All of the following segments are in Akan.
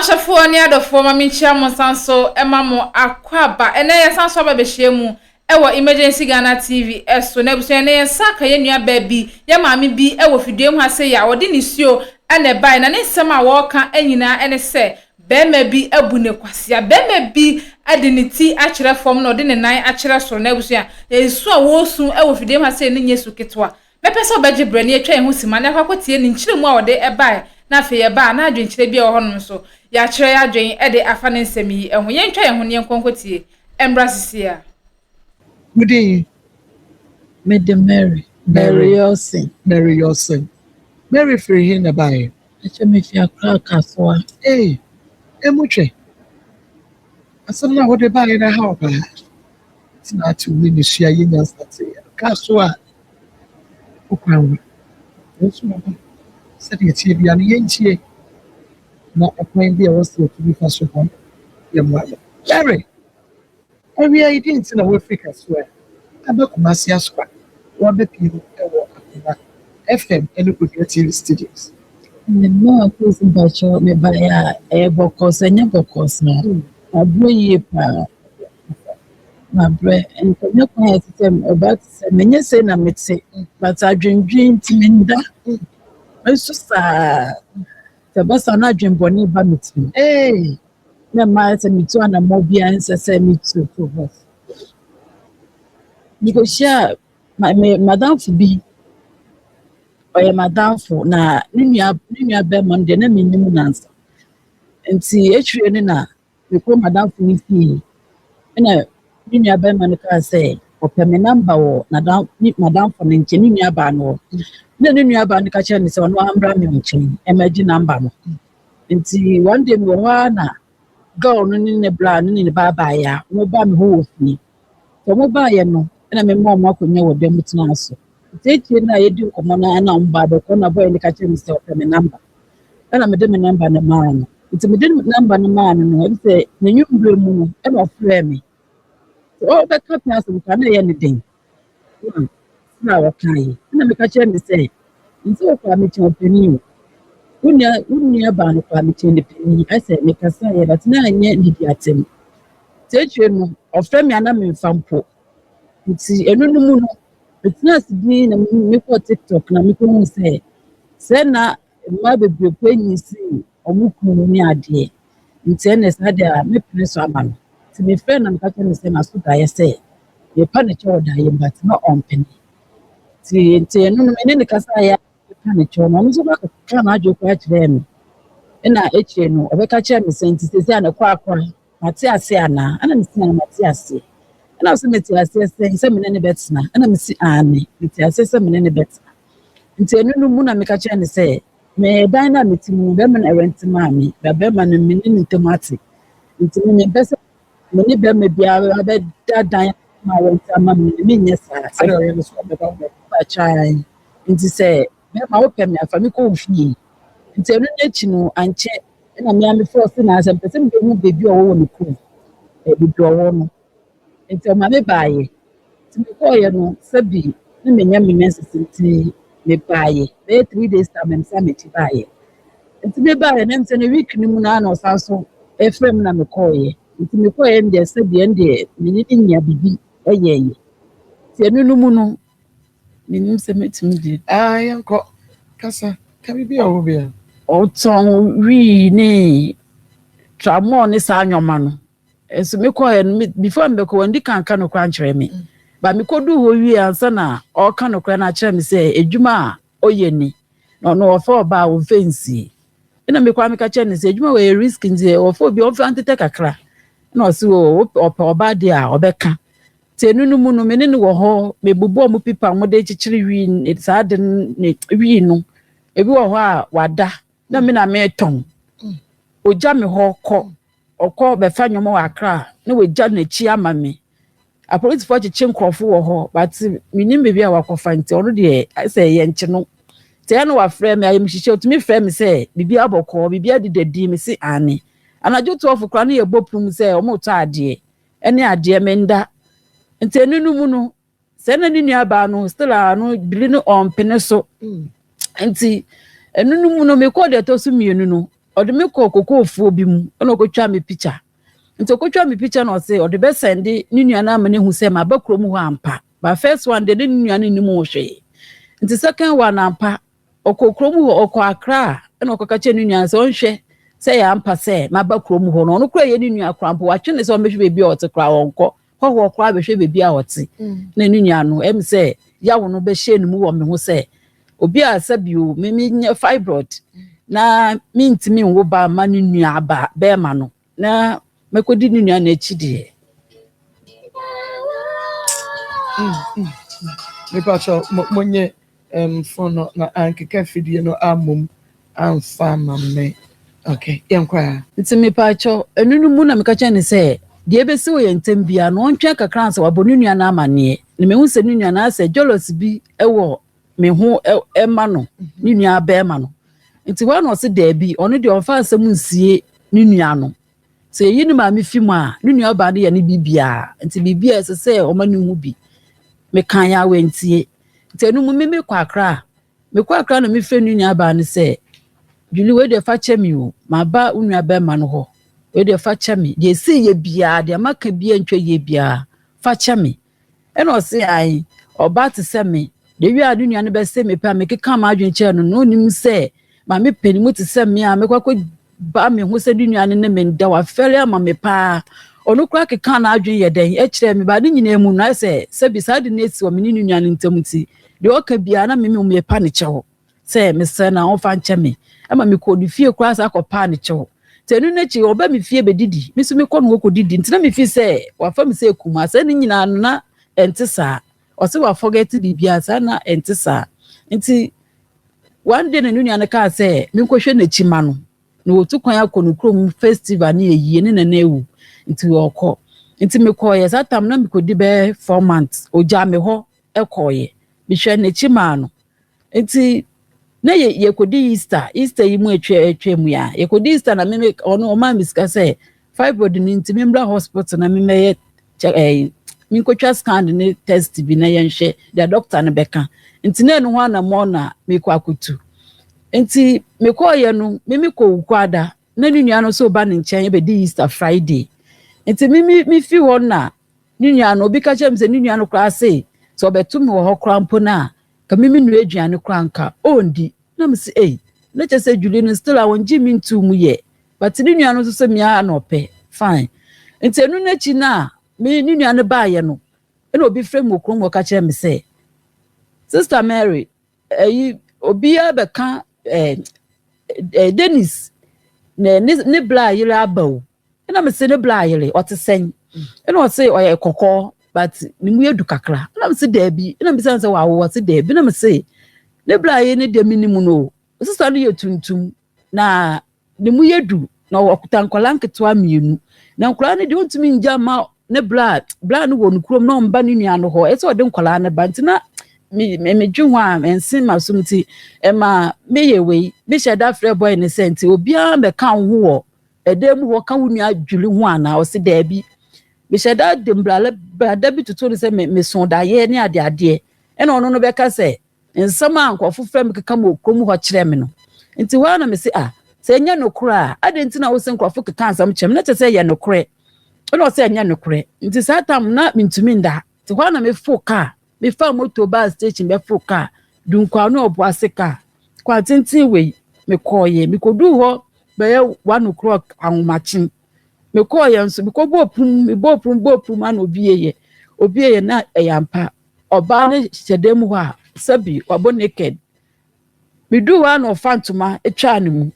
Ashafo ni adofo ma minchia mo sanso ema mo akwaba ene ye sanso ba behye mu ewo emergency Ghana TV eso na buso ene ye saka ye nua ba bi ye maami bi ewo fidie mu ase ya wodi ni suo ene bai na ne nsem a wo ka anyina ene se bema bi abu ne kwasia bema bi ade ne ti akere fom na ode ne nan akere so na buso ya esu a wo su ewo fidie mu ase ne nyesu ketwa mepese obaje brani atwa ehu sima na kwakotie ni nkyire mu a wode ebai na fe ye ba na adwenkyire bi ohonum so ya kire ya adwen e de afa ne nsem yi ehu ye ntwa ehu ne nkonkotie embra sisia Mudi Mary Yosin Mary free hin na bai acha me fi akra kasoa emuche asem na wode bai na ha ba tina tu ni ni sia yi na state kasoa okwanwa yesu na sɛdeɛ tie bia no yɛntie na ɛkwan bi a wɔsɛ ɔtumi fa so hɔ yɛmmoa Larry awia yi di nti na wɔafrika so a abɛkoma ase asoa wɔabɛpie mu ɛwɔ akoma FM ɛne Kodua TV studios ne ma ko si bacho me ba ya bokos enya bokos na abro yi pa na bre enkonya kwa ya system about se menye se na mete but adwendwen timinda eso sa tabasa na adwenboni ba mete na ma se mitu ana mobia nse se mitu provost nikoshia madam fubi oye madam fu na ninya be monde na minim nansa nti etwie ne na meko madam fu ni fi na ninya be man ka say opeme number wo madam fu ne nche ninya ba no na ninya ba ne ka che ne se ono ambra me nche emergency number no nti one day me wa na girl no ne bra no ne ba ya mo ba me ho ofini so mo ba ye no na me mo akonya wo dem tena aso teachie na yedi komo na mba be ko na boy ni ka che me se opeme number na me de me number na ma no nti me de number na ma no e se na nyumbre mu no e no frɛ me o be ka pia so ka na ye ne den na wa kai na me ka che me se nti o kwa me che openi unya ba no kwa me che ne peni I say me ka sa ye but na anya ndidi atem teachie no ofrɛ me ana me mfampo nti enu no mu no etina sibi na me ko TikTok na me ko mu say na ma bebre ko nyisi omukunu ni ade nti na sa de a me pene so ama no ti me friend na me ka tell say maso da ye say ye pa ne cho da ye but na on pene ti enu no me ne ka sa ya pa ne cho no so ba ka na ajo ko akire me na eche no obeka kire me senti say na kwa akwa mate ase ana me si na mate ase na so meti ase se me ne betna na me si ane meti ase se me ne betna nti enu no mu na me ka kire ne say me dan na meti mu be me na rent maami be ma no me ni tomati nti me bese me ni be me bia be da dan ma rent ma me nye sa se o ye so be ba chai nti say me ma wo pe me afa me ko fie nti enu na chi no anche na me am force na asem pese me hu bebi o wo no ku bebi o wo no nti o ma me baaye nti me ko ye no sabi na me nya me nensisi nti me baaye be 3 days time me sa me ti baaye nti me baaye na nti na week ni mu na no sanso efrem na me ko ye nti me ko ye nde sabi nde me ni nya bibi eye nti enu no mu no me nim se metimi di yanko kasa ka bibi o bia o ton wi ni tramo ni sa anyoma no eso me ko ye before me ko ndi kanka no kwa nkyere me ba me kodu ho wi ansa na o ka no kwa na kyere me se edwuma oye ni no ofo ba o fensi ina me kwa me ka kyere ne se edwuma we risk nje ofo bi o fa antete kakra na o se o oba de a obeka tenu no mu no me ne wo ho me bubo mu pipa mo de chichiri wi sa de ne wi no ebi wo ho a wada na me na me ton oja me ho okọ be fa nyomo akra na we ja na chi ama me a police for chichi nkrofo wo ho but minim be bia wakofa nti ono de say ye nche no te na wa frɛ me ayem hihye otumi frɛ me say bibi abɔkɔ bibi adidadi me si ane anajo to of kra na ye bopum say omo to ade ene ade me nda nti enu no mu no se na ni nua ba no still no bili no on pene so nti enu no mu no me ko de to so mienu no odime ko kokofuo bi mu na okotwa me picture nti okotwa me picture na say ode be send ni nuana amane hu say ma ba krom ho ampa ba first one de ni nuana ni mu hwe nti second one ampa okokrom ho okọ Accra na okoka che ni nuana say onhwe say ya ampa say ma ba krom ho no kura ye ni nuana krampo wa twe ne say o mehwe bebi a ote kra wonko ho kra behwe bebi a ote na ni nuana no em say ya wo no be hye ni mu wo me ho say obi a sabio me fibroid na mintimi wo ba ma ni nua ba be ma no na mekodi ni nua na echi de me pacho monye fono na ankeka fidie no amum amfa mamme okay yankwa nti me pacho enunu mu na meka chane se de ebesi wo yentem bia no ontwe kakra nsa wabo ni nua na amane ne mehu se ni nua na se jealous bi ewo me ho ema no ni nua ba ema no nti wa no se da bi ono de onfa asem nsie ni nua no se yi ni ma me fi mu a ni nua ba de ye ni bibia nti bibia se se o ma ni hu bi me kan ya wentie nti enu mu me kwa akra na me fe ni nua ba ne se Julie we de fa chemi o ma ba nua ba ema no ho we de fa chemi de si ye bia de maka bia ntwe ye bia fa chemi eno se ai oba te se me de wi adu nua ne be se me pa me keka ma adwen che no nim se ma me pani mu te se me a me kwakọ ba me ho se du nua ne me nda wa fere ama me pa onu kra keka na adwen ye den e kire me ba de nyina mu na se bi sa de na esi o me ni nua ne ntamuti de o ka bia na me pa ne che ho se me se na on fa nche me ama me ko di fie kra sa ko pa ne che ho tenu na chi oba me fie be didi me so me ko no ko didi ntina me fie se wa fa me se kuma se ni nyina na entisa o se wa forget bibia sa na entisa nti one day na nua ne ka se me ko hwe na chima no na otu kwan akọ krom festival na eyi ne na ewu nti okọ nti me ko ye satam na me ko di be 4 months oja me ho ekoye me hwe na chima no nti na ye ko di Easter yi mu etwe mu ya ye ko di Easter na me ono o ma miska se fibroid ni nti me mbra hospital na me ye me ko twa scan ni test bi na ye nhwe the doctor na beka nti na enu ho na mo na me ko akutu nti me ko ye no me ko kwada na ni nua no so ba ne nchen be di Easter Friday nti me fi ho na ni nua no bi ka chem se ni nua no kra se so betum ho krampo na ka me nu aduane kranka ondi na me se na che se Julie no still awon ji me ntu mu ye but ni nua no so se me a no pe fine nti enu na chi na me ni nua no ba ye no na obi frem okrom wo ka chem se Sister Mary obi abeka Dennis ne bla yele abaw na me se ne bla yele o te sen na o se o ye kokọ but ni mu edu kakra na me se da bi na me se wa wo se da bi na me se ne bla yele ne de minimu no sister no ye tuntum na ni mu edu na o kuta nkola nketwa mienu na nkola ne de ontumi nja ma ne bla no wo nkurom na mba ne nua no ho e se o de nkola ne ba ntina me dwunwa ensin masumti ema meyewe me sheda frɛ boy ne senti obi a me kan ho wo edem ho kan wunu adwuli ho ana o se da bi me sheda dembrale brada bi tutu ne se me so da ye ne ade ena ono no be ka se nsam ankofo frɛ me keka mo okrom ho kyerɛ me no nti wa na me se se nya no kura ade nti na wo se nkofo keka nsam kyerɛ me na te se ye no kure ona o se nya no kure nti satam na mintumi nda ti wa na me fo ka me fa moto bus station be fo car dunkwa no oboase car kwa tintin we me koye me kodu ho be 1 o'clock anwumachin me koye nso me ko bopum an obieye na eyampa oba ne hyedem ho a sabi obo naked me du wa no fantuma etwa ne mu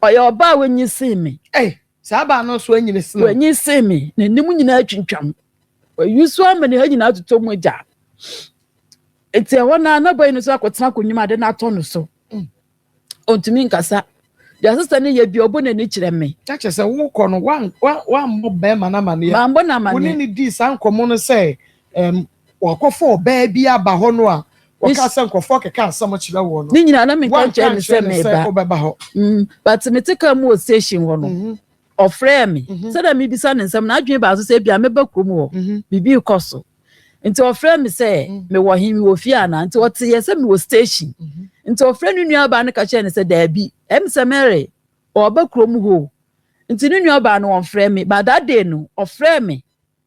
oye oba wenyi simi saba no so anyine simi wenyi simi na nim nyina atwintwam yusu amene ha nyina atotomu ja eti wona na boy no so akotena konyuma de na to no so ontumi nkasa the sister ne ye bi obo na ni kire me chache se wo kọ no wa mo be mana mane ma mbo na mane woni ni di san komo no se wakofo ba bi aba ho no a waka se nkofo keka asam kire wo no ni nyina na me kan kire ni se me ba but me tika mu station wo no ofre me so da me bisa ne nsam na adwen ba so se bia me ba krom wo bibi koso nti ofre me se me wo himi wo fie ana nti wote ye se me wo station nti ofre nu nua ba ne ka che ne se da bi em se Mary oba krom ho nti ne nua ba no on frɛ me but that day no o frɛ me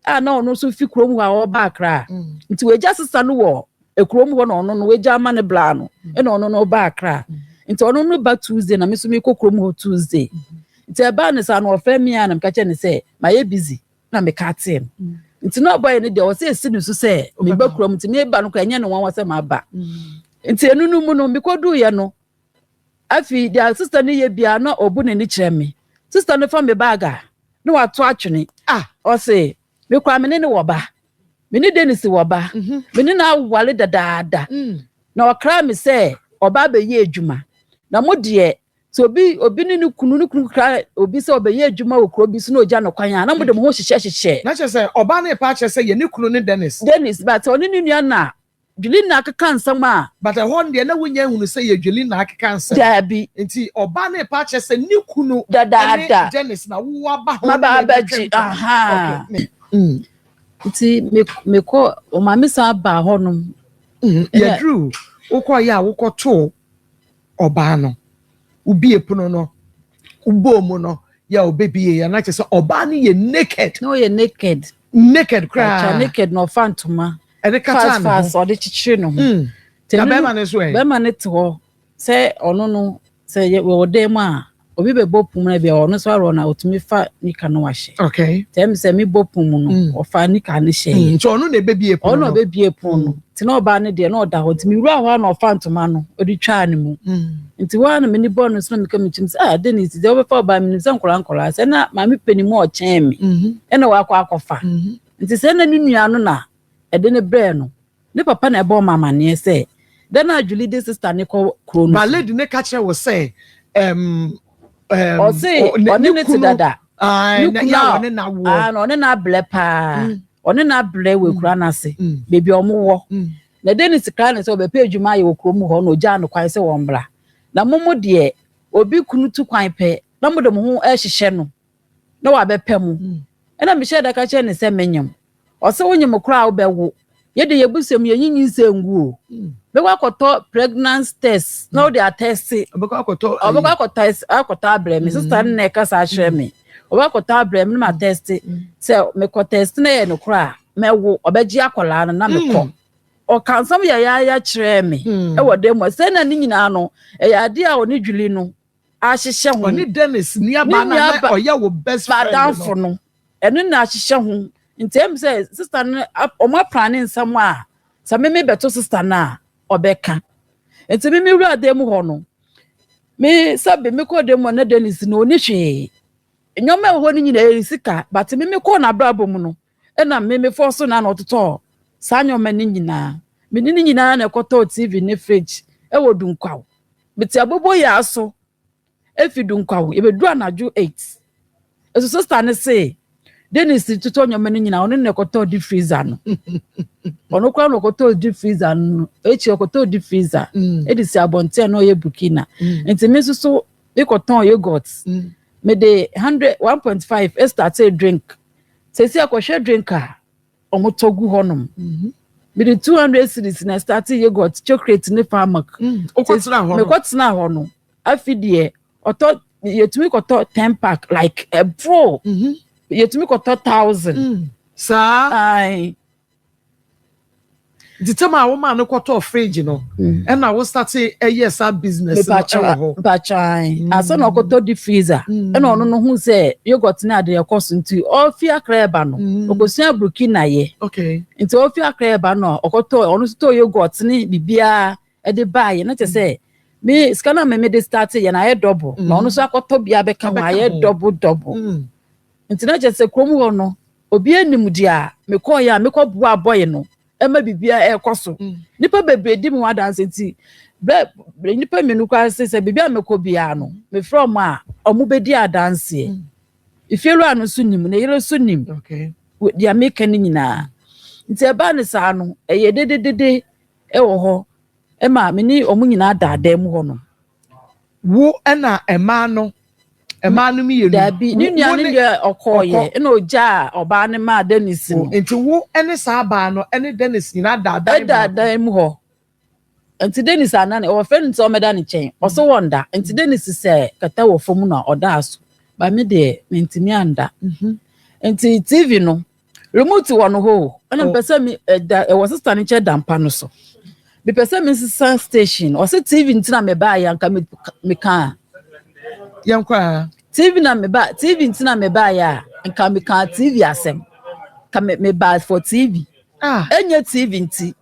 na ono so fi krom ho a oba Accra nti we just sister no wo ekrom ho na ono no we ja ma ne bla no e na ono no oba Accra nti ono no ba Tuesday na me so me kɔ krom ho Tuesday nti e ba ne sa no o frɛ me na me ka che ne say ma ye busy na me ka tem nti no boy ne de o say si ne so say me ba krom nti me ba no ka nya ne wan wase ma ba nti enunu mu no me kodu ye no afi dia sister ne ye bia na obu ne ni kyerɛ me sister ne fa me baga no wato atwene o say me kwa me ne wo ba me ni Dennis wo ba me ni na wale dadaada na okra me say oba be ye adwuma na mo de so obi ni kunu kra obi say oba ye adwuma wo kro bi so na oja no kwan na mo de mo ho hyehyɛ na che say oba na pa che say ye ni kunu ni Dennis but oni ni nua na Julie na akeka nsam a but a hon de na wonya hunu say ye Julie na akeka nsam dabi nti oba na pa che say ni kunu dadaada Dennis na wo aba ho ma ba ji aha nti me ko o ma me sa ba honom ye drew ukọ ya ukọ to oba no ubi epuno no ubo mu no ya obebi ya na che say oba ni ye naked no ye naked cry naked no fantoma e de kata no fast o de chichire no na be ma ne so e be ma ne to say ono no say we odem a obi be bopum na bia ono so aro na otumi fa nika no wahye okay tem say me bopum no o fa nika ne hye nti ono na ebebi epuno ono bebi epuno no ti na oba ne de na oda ho timi wura ho na o fantoma no odi twa ne mu nti wa na me ni bonus na me ka me chim say Dennis de obefa oba me ni say nkora say na ma me panimu o chen me e na wa akofa nti say na ni nua no na e de ne bre no ne papa na e bo mama ne say de na Julie de sister ne ko kro no ba lady ne ka kire wo say o say oni ne ti dada na ya one na wo no ne na ble pa oni na ble we kura na se bebi omo wo na Dennis kra ne say obepa adwuma ye wo krom ho no ja no kwan se wo mbra na momo de obi kunu tu kwan pe na mo de mo ho ehyehyɛ no na wa bepa mu na me hye da ka kire ne se menyam o se wonyem kura wo bewo ye de yebusem ye nyinyi se nguo be wa koto pregnancy test na o de attest akoto abre me sister ne ka sa hwere me o ba koto abre me na test se me ko test na ye no kura mewo obeji akola na me ko o kan sam ya kyerɛ me e wo dem se na ni nyina no e ya de a oni Julie no a hyehye ho oni Dennis ni aba na o ya wo best friend madamfo no eno na hyehye ho ntem say sister no o ma plan nsam a sa me beto sister na obeka enti me wura dem ho no me sabe me ko dem na Dennis no oni hwe enyoma ho ni nyina erisika but me ko na brabo mu no e na me force na ototo sa nyoma ni nyina me ni nyina na ekoto TV ne fridge e wo dunkwaw beti abobo ya aso e fi dunkwaw e be du anadwo 8 eso sister ne say Dennis tuto nyoma ni nyina ono ne koto di freezer no ono kwa no koto di freezer no echi koto di freezer edisi abonte no ye Burkina enti me so e koton yogurt me de 1.5 e start a drink sesi akohwe drink a omotogu honom me de 200 cedis na start yogurt chocolate ne farmak me kwatena ho no afidie oto yetumi koto 10 pack like a bro yetumi koto 1000 sa ai the time a woman no koto fridge no and na wo start yes a business no bachai aso no koto di freezer and ono no hu say yogurt na ade yakoso nti ofia kreba no okosia Burkina ye okay nti ofia kreba no okoto ono sto yogurt ni bibia e de baye na te say me skana me de start ye na ye double na ono so akoto bia beka wa ye double nti na je say krom ho no obi anim dia me ko ya me ko bu aboye no ema bibia ekoso nipa bebre di mu adanse nti nipa menu kwa se bibia meko bia no me from a omu bedi adanse ifielu anu sunim na yero sunim okay dia make ni nyina nti eba ne sa no eye dededede e wo ho ema me ni omu nyina dada mu ho no wo na ema no mi yenu dabi ni nua ni okoye na oja oba ne ma Dennis no enti wo ene sa ba no ene Dennis nyina dada mu ho Enti Dennis anane o friend so meda ne chen. O so wonder. Enti Dennis say kata wo fom na oda aso. Ba me de mentimi anda. Enti TV no remote wo no ho. Ana pese me e was sister ne che dampa no so. Be pese me sister station. O se TV ntina me ba ya nka me kan. Yankwa TV na me ba TV ntina me ba ya nka me kan TV asem. Ka me ba for TV. Enye TV nti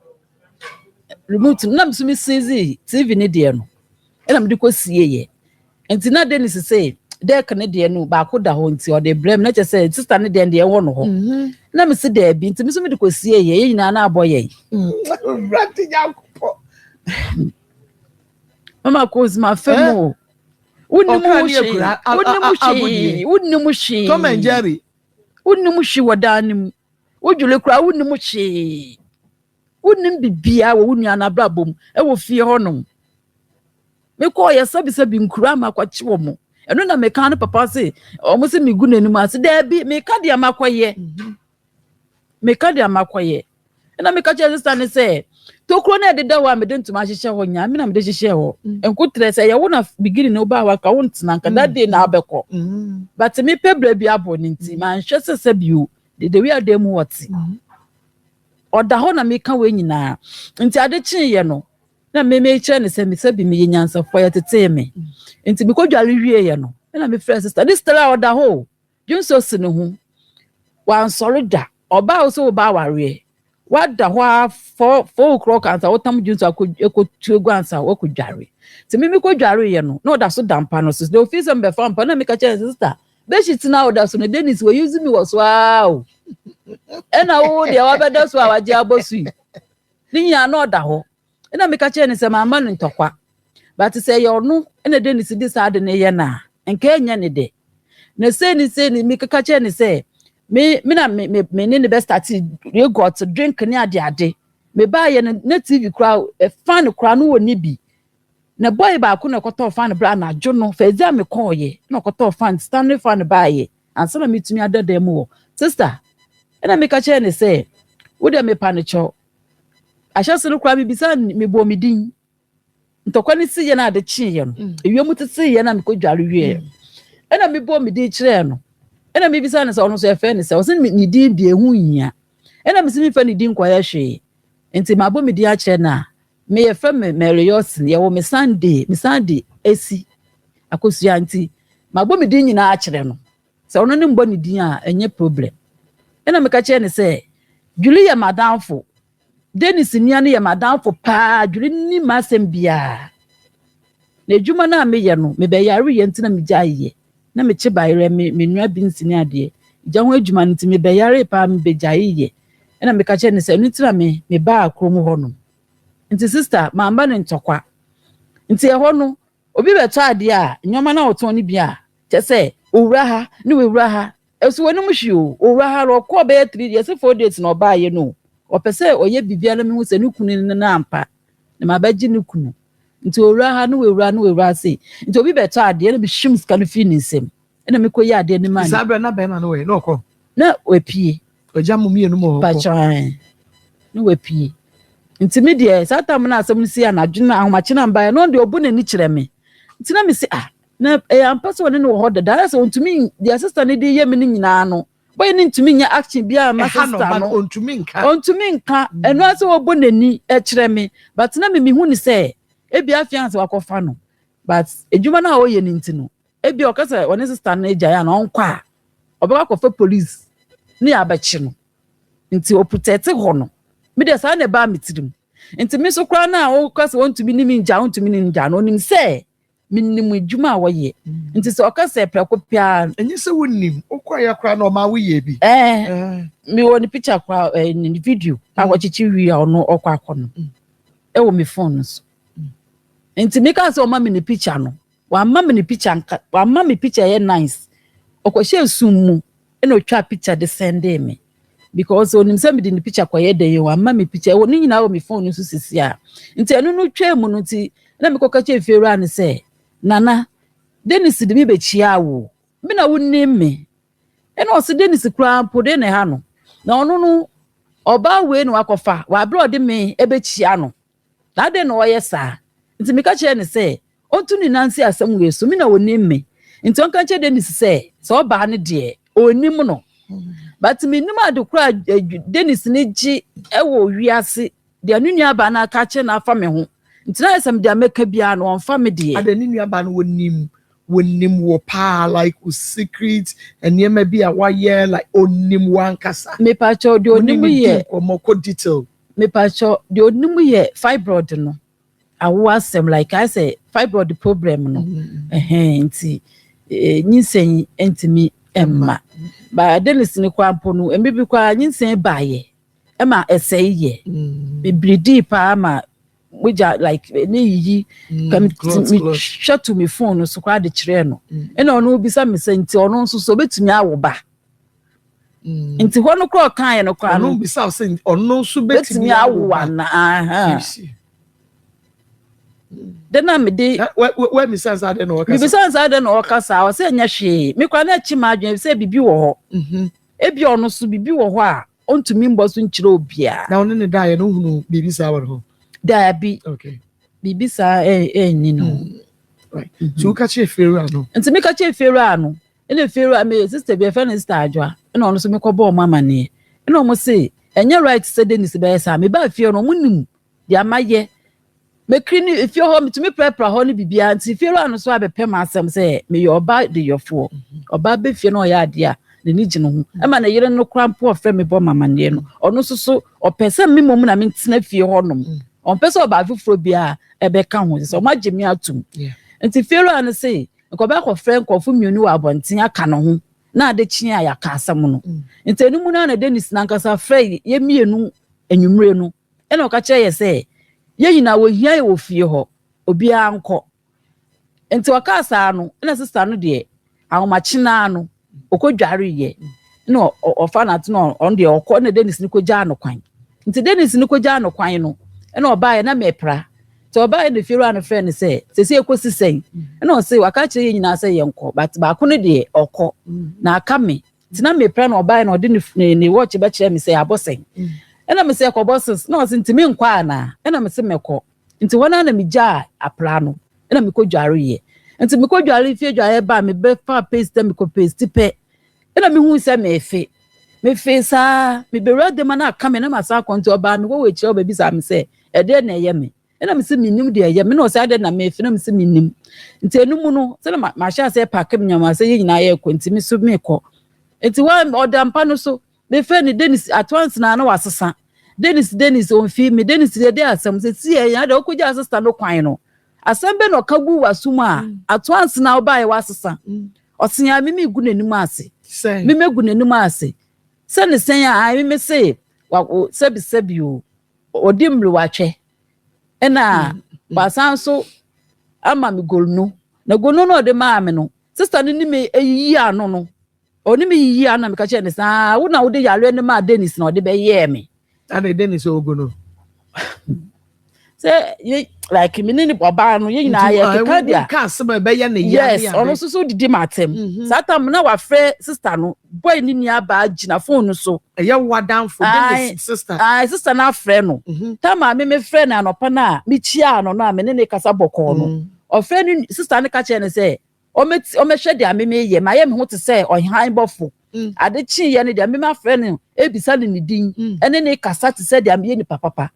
remote na me so me seize TV ne de no. Ena me de ko sie ye. Enti na Dennis say de ka ne de no ba ko da ho nti o de blame na che say sister ne de wo no ho. Na me se de bi nti me so me de ko sie ye nyina na aboye. Rati Yakupo. Mama ko ma femo. Wunimushi. Tom and Jerry. Wunimushi wadanim. Wujule kura wunimushi. Wunim bibia wo wunu anabrabom e wo fie honom. Me ko ye sabi nkura makwachi wo mo. Eno na me kan papa se omo se migu nanim ase da bi me ka dia makoye. Me ka dia makoye. Ena me ka che sister ne se tokro na de da wa me de ntuma hyehye ho nya me na me de hyehye ho. Enkutre se ye wo na beginning no ba wa ka wo ntena nka that day na abeko. But me pebra bi abo ni nti man hwe se biu de we adem woti. Oda ho na me ka we nyina. Nti ade kyen ye no na me kire ne se me sabi me nyansa fo ye tete me. Nti me ko dwale wie ye no. Na me friend sister this tell oda ho. Junso se ne ho. Wan sorry da. Oba o so ba ware. What the 4 o'clock and so tam junso eko gwansa wo ko dware. Ti me ko dware ye no. No da so dampa no so. The office am be fam pa na me ka che sister. Be shit na oda so no Dennis we use me was wow. Ena wo de wa be da so awaje abosu. Ni nya no da ho. Ena me ka che ne se ma ma no ntokwa. But say you no ena Dennis dis ade ne ye na. Enka enya ne de. Na say ni me ka che ne say me ne best start you got to drink ni ade me ba ye na TV kra fan kra no woni bi na boy ba ko na koto fan bra na jo no fa eza me ko ye na koto fan stand fan ba ye ansa na metumi adada mu wo sister ena me ka che ne say wo de me pa ne cho ahya se no kra me bisa me bo me din ntokwa ni si ye na ade chi ye no ewiem tete ye na me ko dware wie ena me bo me din kire no ena me bisa ne se ono so efe ne se o se ni din bi ehu nya ena me se mi fa ni din kwa ya hwe enti ma bo me din a kire na me ye fa me Mariosin ye wo me Sunday esi akosua nti ma bo me din nyina a kire no se ono ne mbo ni din a enye problem ena me ka kire ne se Julia madamfo Dennis nia ne ye madamfo pa Julia ni masem bia na ejuma na me ye no me be yare ye nti na me jaye na me che bayre me nua bi nsini ade ja ho adwuma nti me be yare pa me be jaye ye na me ka che ne se nitira me ba akrom ho no nti sister ma amba ne ntokwa nti e ho no obi beto ade a nyoma na oton ne bia che se owura ha ne we wura ha esu woni mu hwi o owura ha ro ko be 3 years 4 days na oba ye no opese oye bibia na me hu se ne kunu na ampa na ma ba gi ne kunu nti owura ha ne we wura se nti obi beto ade na bi hwim ska no fi nsem na me koyi ade ne man Sabra na be ma no we no ko na we pie oja mu mienu mo ba chan na we pie nti me de satam na asem si anadwena ahomache na mba no de obu na ni kire me nti na me se na ampa so ne no ho da da so ntumi the sister ne de ye me ni nyina no boy ni ntumi nya action bia ma sister no ontumi nka eno ase obu na ni kire me but na me hu ni se ebi afiance wakofa no but ejuma na oye ni nti no ebi okasa one sister na eja ya na onkwa obeka kofa police ni abachi no nti o protect ho no me de sa na ba metirim nti me so kra na o kasa wontumi ni minja wontumi ni nja no nim se minnim ejuma woye nti se okasa preko pia enyi se wonnim okwa ya kra na o ma woye bi me woni picture kwa ni video awochichi wi ono okwa akono e wo me phone so nti me ka se o ma me ni picture no wa ma me ni picture wa ma me picture ye nice okwohye summu e no twa picture de send me because onim se me di ni picture kwa ye de ye wa ma me picture wo ni nyina wo me phone so sisi a nti enu no twa mu no nti na me koka che fieru an se nana Dennis de me be chia wo me na wonni me e no se Dennis kura pode ne ha no na ono no oba we no akofa wa bro de me e be chia no na de no oye sa nti me ka che ne say ontu ni nansi asem we so me na wonim me nti on ka che Dennis say so ba ne de onim no but me nim adekura Dennis ne gi ewo wiase de anunua ba na ka che na afa me ho nti na asem de ameka bia no on fa me de adanunua ba no wonim wo pa like with secret and yema bi a waye like onim wankasa me pa cho de onim ye komoko detail me pa cho de onim ye fibroid no awo asem like I say fibroid problem no nti nyinsen entimi emma ba Dennis ni kwampo no embibi kwa nyinsen baaye ema eseye bibridi pa ama which like ni come shut to me phone so kwa de kire no ena ono bisa me se nti ono nso so betumi awo ba nti ho no kro kan no kwa no bisa se ono nso betumi awo na dena me de we mi sense ade no okasa mi bisa ade no okasa o se nya hwe me kwa na chi ma adwen se bibi wo ho ebi ono so bibi wo ho a ontumi mbo so nkire obia na ono ne dae no hunu bibi sa wo ho dabi okay bibi sa ni no right so ka che feru ano nti me ka che feru ano ene feru a me sister be fa na sister adwa ene ono so me ko bo mama ne ene omo se enye right se Dennis be sa me ba fie no munim de amaye me krini if you home to me prepare ho ni bibia nti feru ano so abepem asem se me your ba de your fo oba be fie no ya ade a ne ni gine ho e ma na yere no krampo ofre me bo mama ne no ono so opese me mom na me ntena fie ho nom on person ba fufuro bia ebe ka ho so ma gemi atum nti feru an say ko ba ko friend ko fu mienu wa bonten aka no ho na ade chi ya ka asem no nti enu na Dennis na nkasa frey ye mienu enwumre no e na ka che ye say ye yina wo hia ye wo fie ho obi anko nti waka asa no na sister no de ahoma china no okodware ye no ofa na to no on de okọ na Dennis ni ko ja no kwan nti Dennis ni ko ja no kwan no ena obaye na mepra to obaye de feru an friend say sesi ekosi sen ena o say waka che ye nyina say yenko but ba ko ne de okọ na aka me ti na mepra na obaye na ode ni watch be kire me say abosen ena me say ko bosses na o say ntimi nkwa na ena me say meko nti wona na me ja apra no ena me ko dware ye nti me ko dware fie dware ba me be fa paste me ko paste pe ena me hu say me fe me face me be ready man aka me na masa konto oba me wo we kire oba bi sa me say ede na eye me ena me se minim de eye me no say ade na me fe na me se minim nti enum no se na ma sha say pack me nyama say yina ye ko nti me so me ko nti wa odampa no so me fe ni Dennis at once na wasesa Dennis on fi me Dennis de asem se ti ye ya de okuja asesta no kwan no asem be no kagu wasuma at once na oba ye wasesa osia me gu nanim ase me megu nanim ase se ne sen ya me say wa sebi o odimri watwe ena basan so ama me golno na golno no de ma me no sister ni me eyi ano no oni me yi ana me ka che ne sa wo na wo de yare ne ma Dennis na ode be ye me ana Dennis ogono say like me ni oba no ye na ye ka dia ka sema be ye ne yes ono so didi matem satam na wa frɛ sister no boy ni nia ba agina phone so ye wadan for Dennis sister sister na frɛ no tama me frɛ na anopa na me chia no na me ne kasa bɔkɔ no o frɛ ni sister ne ka che ne say o me hwɛ dia me ye ma ye me ho te say o han bɔfo ade chi ye ne dia me ma frɛ no ebisa ne din ene ne kasa te say dia me ye ni papa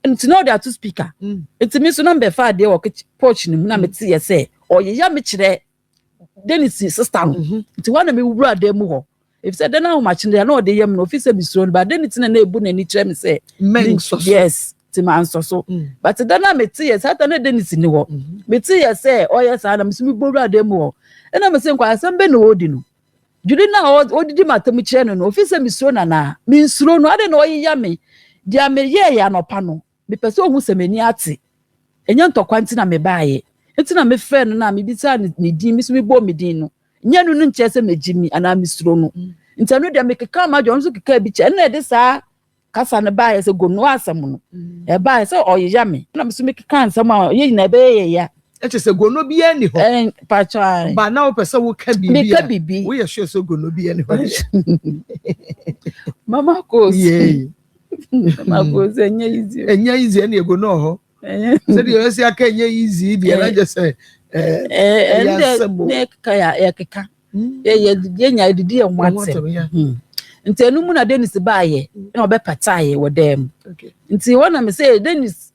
nti no dia to speaker nti me so number 5 dey work porch ni na me ti ye say o ye ya me kire Dennis sister no nti wana me wura dem ho if say den na ho ma kire na o dey yam no officer bi suro ba Dennis na ebu na ni kire me say yes ti man so but den na me ti ye say na Dennis ni ho me ti ye say o yes na me so me wura dem ho na me say kwa asem be no odi no judi na odidi matam kire no officer mi suro na me suro no ade na o ye ya me dia me ye ya no pa no me pese ohun se mani ate enya ntokwanti na me baaye enti na me frɛ no na me bisa ne din mi so me bo me din no nya no nche se megimi ana me suro no enti no dia me keka ma jo nso keka bi che na de saa kasa ne baaye se gonu asam no e baaye se oyeya me na me so me keka ansam a ye nyina be ye ya eche se gono bi ani ho pacha ba na o pese wo ka bibi me ka bibi wo ye sure so gono bi ani ho mama ko yeah mama ko se nya easy na ego no ho Said you see, I can't easy. I just say, ne kaya ya keka ye nya didi en wate nti enu mu na Dennis baaye na obepataye wodem nti wona me say Dennis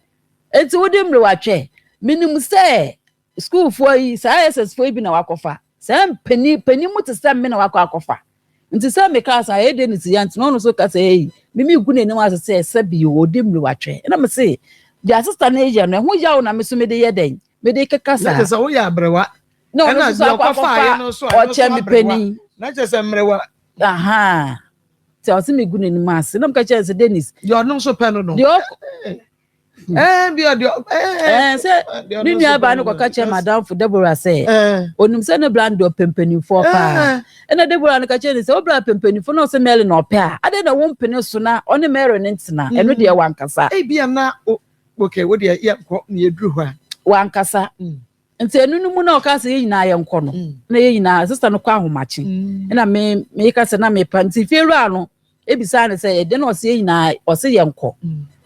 enti wodem le watwe minim say school for yi say SS for bi na wakofa say pani mu te say me na wakofa nti say me ka say Dennis ya nti no so ka say mimi gu ne wa say sabi wodem le watwe na me say dia sister na eja no ho ya na me so me de ye den me de keka sa na say wo ya brewa no no so akwafa no so o che me pani na che say mrewa aha ti o si me gu ne ni mas na me ka che say Dennis you no so pen no dio bi o dio say ni nua ba no ka che madam for Deborah say onim say ne blando pempani for pa na Deborah no ka che ni say obra pempani for no say Mary no pe a ade na wo mpene so na one Mary ne ntina eno de wankasa bi na okay wo de ya ko na eduru ho a wankasa nti enu mu na o ka say yina ye nko no na ye yina sister no kwa ahomachi na me ka say na me pa nti fieru ano ebisa ne say de na o say yina o say ye nko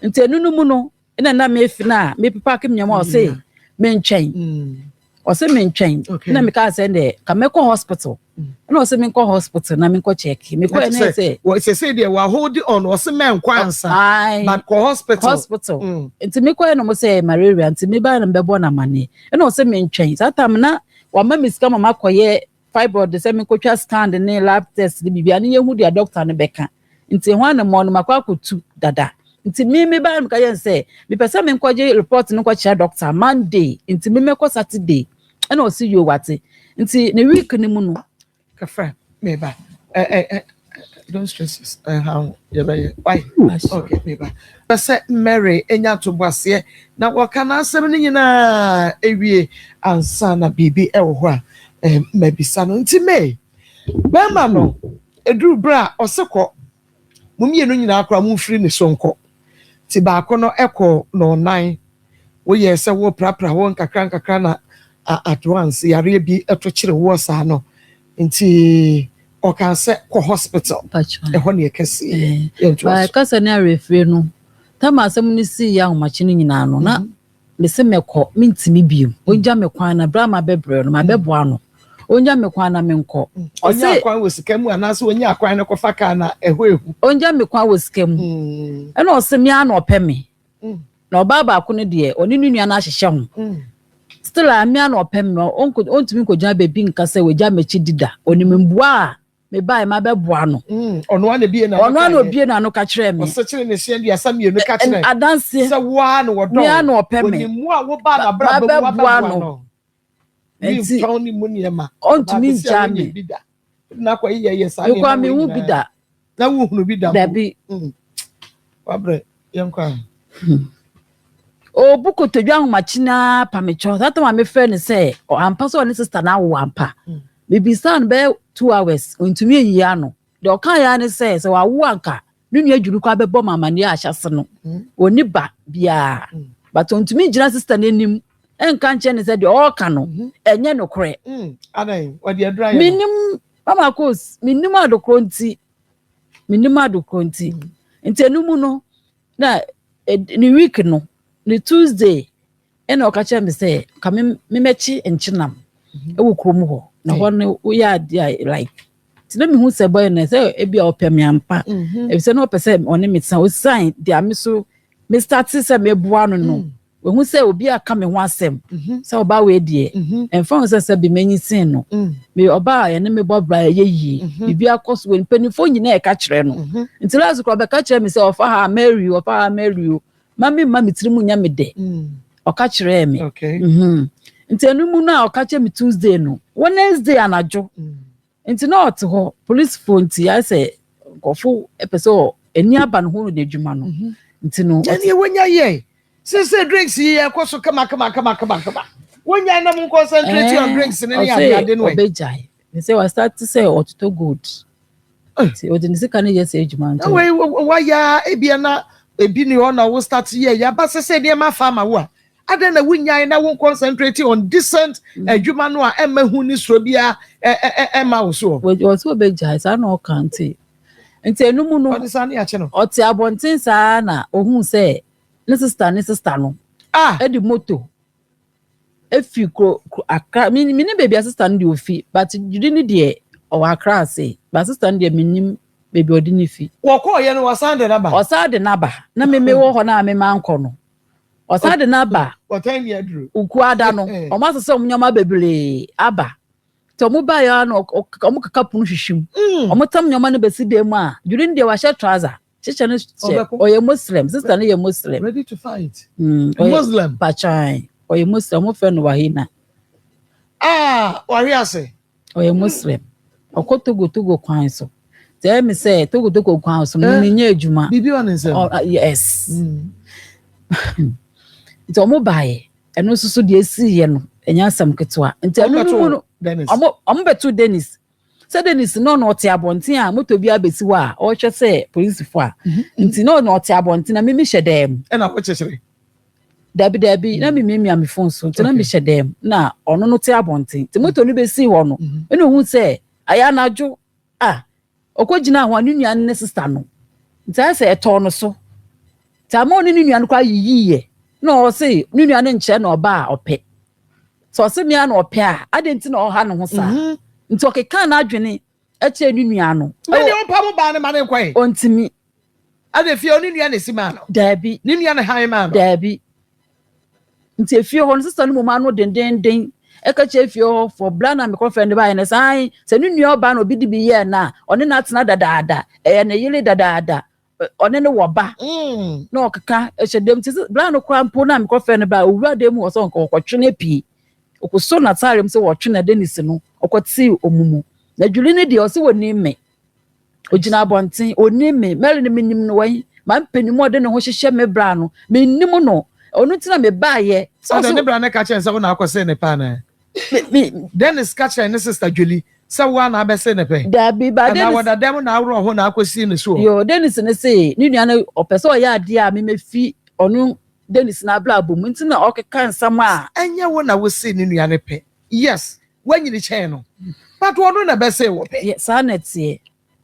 nti enu mu no na me fina me papa ke nyama o say me ntwen o say me ntwen na me ka say de ka me ko hospital na o say me ko hospital na me ko check me ko na say wo say de wa hold on o say me nkwansa but ko hospital nti me ko na mo say malaria nti me ba na mbebo na mane na o say me ntwen satam na wa ma me sika mama koye fibroid say me ko twa scan ne lab test ni bibia ne yehu dia doctor ne beka nti ho na mo no makwa kotu dada nti me ba me ka yen say me pese me nkoje report no ko chia doctor Monday nti me ko Saturday na o see you wate nti ne week ni mu no ka fra me ba don't stress how you be why okay me ba pese Mary enya to boase na waka na asem ni nyina ewie ansa na bibi e wo ho a mabisa no nti me ba ma no eduru bra oseko mumie no nyina akra mu firi ne sonko ti ba ko no eko no nan wo ye se wo prapra wo nkakra na advance yare bi eto kire wo sa no nti o kan se ko hospital e ho ne kese ba kasa na refre no tama asem ni si ya homachi ni nyina no na me se meko mintimi biom onja me kwan na bra ma bebre no ma bebo ano onja me kwan na me nko onja akwan wo sika mu anase onja akwan ne kofa ka na ehu onja me kwan wo sika mu e na osemi ana opeme na obaba ko ne de oni nua na ahyehye ho still ami ana opeme ontumi ko gya bebi nka se we gya mechi dida oni membua me bai ma bebo ano ono ana bie na no ka kire me o se kire ne hye ndi asam ye no ka kire adanse se wa na wodo ana opeme oni mu a wo ba na bra bebo ano enti tawni muniema ontumi gya me na kwa ye sa ni kwa me hu bida na wo hunu bida dabi wabre yenkwa o buko todwa homachi na pamecho that ma me friend say o ampa so ne sister na wo ampa bibi san be 2 hours ontumi yi ano de o kan ya ne say wa wo anka nunu adwuru kwa bebo mama ne ahyase no oni ba bia but ontumi gira sister n'enim enka nche ne say de o ka no enye no kore adan odi adra ya minim mama kos minim adokro nti nti enumu no na ni week no ni Tuesday ena okacha me say ka me mechi enchinam e wo krom ho na ho ne wo ya dia like ti na me hu se boy na say e bia opem ampa e se no pese one me san o sign dia me so me start se me bua no we hu se obi aka me ho asem se oba we die enfon se bi manyi sin no me oba ye ne me bobra ye yi bibi akoso we penifo nyina e ka kire no nti last ko be ka kire me se ofa ha Mary mami tirimu nya me de o ka kire me nti enumu na o ka kire me Tuesday no Wednesday anajo nti na ot ho police phone ti I say gofo epeso eni aba no ho de dwuma no nti no eni wonya ye say drinks ye akoso kama wonya na mun concentrate on drinks ne ya ade no obejai me say we start to say otuto good nti o de nisika ne yes edwuma nti wa ya ebia na ebi ni ona wo start ye ya ba say de ma farmer wo ade na wonya na won concentrate on decent adwuma no a emahu ni suro bia ema wo so wo so obejai sa na o kanti nti enumu no odisa na ya che no oti abontin sa na ohun say ne sister no Edi moto. Efi ko Accra. Me baby assistant di ofi, but Judy ni de o Accra say. But assistant de minim baby odi ni fi. Wo ko ye no wasande na ba. Osade na ba. Na me wo ho na me man ko no. Osade na ba. What time you drew? Uku ada no. O ma se omnyama bebre aba. To mo ba ya no o mo kaka punu hwihwim. O mo tam nyama no besi dem a. Judy ni de wa hye trouser. Chicha no oye Muslim. Sister no ye Muslim. Ready to fight. Muslim. Pachai. Oye Muslim mo fe no wahina. Wari ase. Oye Muslim. Okotogo kwan so. Tell me say togo kwan so me nya adwuma. Bibi one nsem. Yes. Nti omo bae. Eno susu de esi ye no. Enya asam ketwa. Nti eno no omo betu Dennis. Say Dennis no ote abonten a moto bi abesi wa o hwe say police fo a. Nti no ote abonten na me hye dem. E na wo chechere. Dabi na me am phone so nti na me hye dem na ono no te abonten. Nti moto no besi ho no. Eno hu say aya na adwo okogina ho anu nua ne sister no. Nti ase eto no so. Ta mo ni nua no kwa yiyiye. No o say ni nua ne nche na oba a ope. So o se me na ope a adenti na o ha no ho sa. Nti okeka na adwene eche ni nua no. Me ni ompa mo ba ne ma ne kwai. Ontimi. Ade fie oni nua ne sima no. Dabi. Ni nua ne han ma no. Dabi. Nti efie ho no sister no mo ma no den. Eka che fie ho for blana me ko friend ba ne sai se ni nua oba na obi di bi ye na one na tena dadaada ne yele dadaada one ne wo ba na okaka ehedem ti blana ko ampo na me ko friend ba owura dem wo so nko kwotwe pi okuso na tarem se wo twe na Dennis no okoti omumu na dwuli ne de o se woni me ogina bonten oni me mele ne minim no wan ma mpenimu ode ne ho hyehye me bra no me nim no onu tina me ba ye so ne bra ne ka chen se wo na akose ne pa na Dennis catch and sister Julie. So one I be say ne pe. Dabi ba Dennis. Na wada dem na awro ho na akosi ne so. Yo Dennis ne say ni nua na opeso ya ade a me mefi onu Dennis na bla bom nti na okeka nsam a enye wo na wo say ni nua ne pe. Yes, wanyi ni chen no. But wo na be say wo pe. Yes, anetie.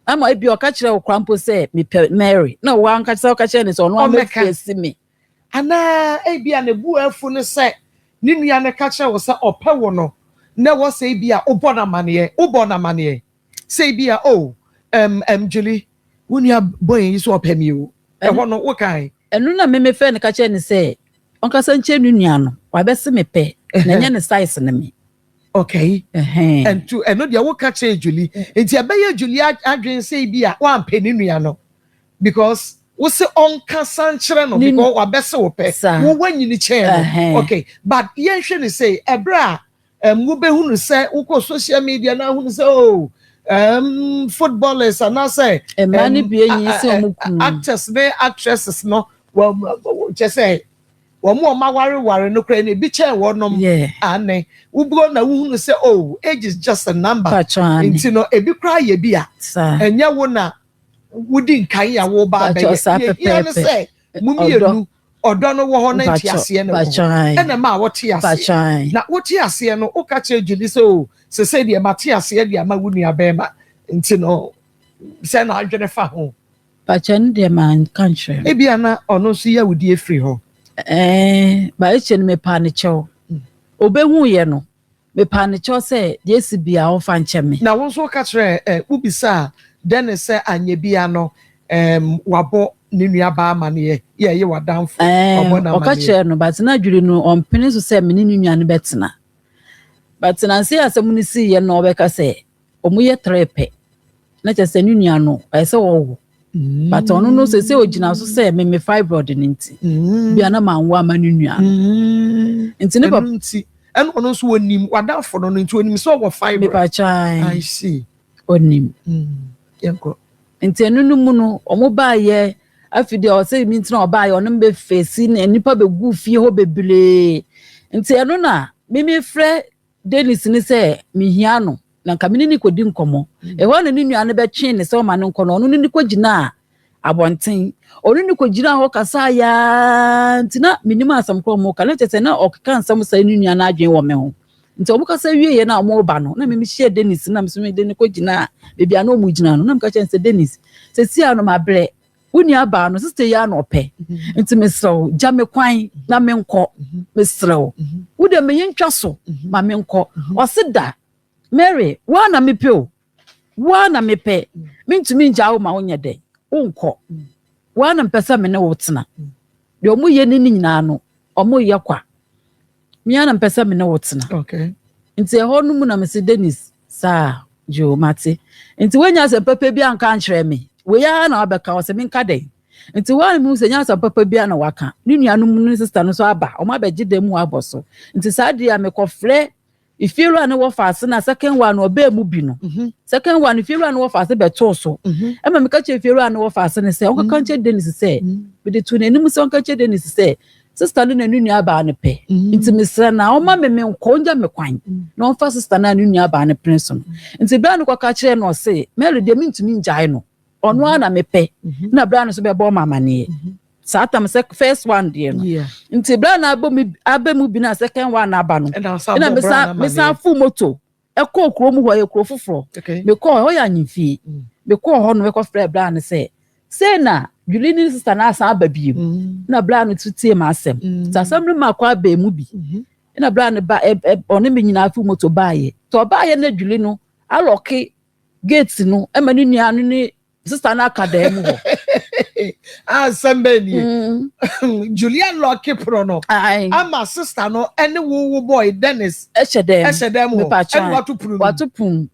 Ama ebi o ka kire wo krampo say me pe Mary. Na wo an ka kire o ka kire ne so no am fi me. Ana ebi a ne bu afu ne say ni nua ne ka kire wo say ope wo no. Na wo say bia ubona mane say bia Julie when you boy yi so opem you e ho no wo kai enu na me fe ne ka che ne say onka san che nua no wa be se me pe na nya ne size ne me okay and to eno dia wo ka che Julie enti abeya Julie adwen say bia wa ampe ni nua no because wo se onka san kire no because wa be se wo pe wo wanyi ni che no okay but yen hwe ne say ebra wo be hunu say uko social media na hunu say footballers and I say mani bi enyi se omukunu actors ne actresses no well just say wo mo ma ware no kra ne bi che wo nom ane wo bro na hunu say age is just a number nti no ebi kra ye bi a enya wo na wudi nkan ya wo ba be ye say mumienu odo no wo ho na ntiase ne wo ena ma wo tiase na wo tiase no o ka che Julie se se de ma tiase de ma wunu abema nti no se na adwene fa ho pachan de man country e bia na ono so ya wudi efri ho ba eche me pa ne chew obehu ye no me pa ne chew se de esi bia wo fa nche me na wo so ka kire ubisa Dennis se anye bia no wabo ni nua ba amane ye wadanfo obona amane o ka kire no but na dwuri no ompene so se me ni nua ne betena but na se asem ni si ye no be ka se omuye trepe na che se ni nua no e se wo but ono no se ogina so se me fibroid ni nti bia na manwo amani nua nti ne papa nti en ono so onim wadanfo no nti onim so wo fibroid me pa chai I see onim yenko nti enu no mu no omo ba ye afide o se mi ntina oba ye ono be face na nipa be gu fie ho bebele nti enu na me frɛ Dennis ni se mi hia no na kamini ni kodi nkomo e ho na ni nua ne be twe ne se o ma ne nkono ono ni kogina abonten ono ni kogina ho kasa ya ntina minima asam kro mo kana tete na okka nsam sa ni nua na adwen wo me ho nti omo kasa wie ye na omo ba no na me hie Dennis na me so me de ni kogina bebia na omo gina no na me ka chen se Dennis se si ano mabre woni aba no sister ya no pe nti mesrew gya me kwan na me nkọ mesrew wo de me yentwa so ma me nkọ o se da Mary wa na me pe o wa na me pe mintumi ngya wo ma wonye de wo nkọ wa na mpesa me ne wo tena de omo ye ni nyina no omo ye kwa me na mpesa me ne wo tena okay nti ho no mu na me se Dennis sa jo mate nti wenya se papa bi anka nkyere me we ya na abeka o se me nka den nti wa mu se nya se papa bi na waka ni nuanu mu ni sister no so aba o ma beji dem mu aboso nti sa dia me kofre ifiru ane wo fase na second one oba mu bi no second one ifiru ane wo fase beto so e ma me ka che ifiru ane wo fase ne se o ka nche Dennis se be de tu na nim se o ka nche Dennis se sister no na nua ba ne pe nti mesra na o ma me nko nja me kwan na o fa sister na nua ba ne prince no nti bra no kwa ka kire no se Mary de mintumi njai no ono ana me pe na bra no so be bo mama ne satam se first one there no nti bra na abemu bi na second one na aba no na mesa fu moto e ko kro mu ho ye kro foforo me ko ho ya nyimfie me ko ho no me ko frɛ bra no se na Julie sister na asa aba bi na bra no tutie ma asem tasam ma kwa ba mu bi na bra no ba one me nyina fu moto ba ye to ba ye na Julie no aloke gate no e ma ni nua no ni sister na kada mu ho Sambeni Julian Lucky Prono ama sister no ene wo boy Dennis eshedem ho and watu pum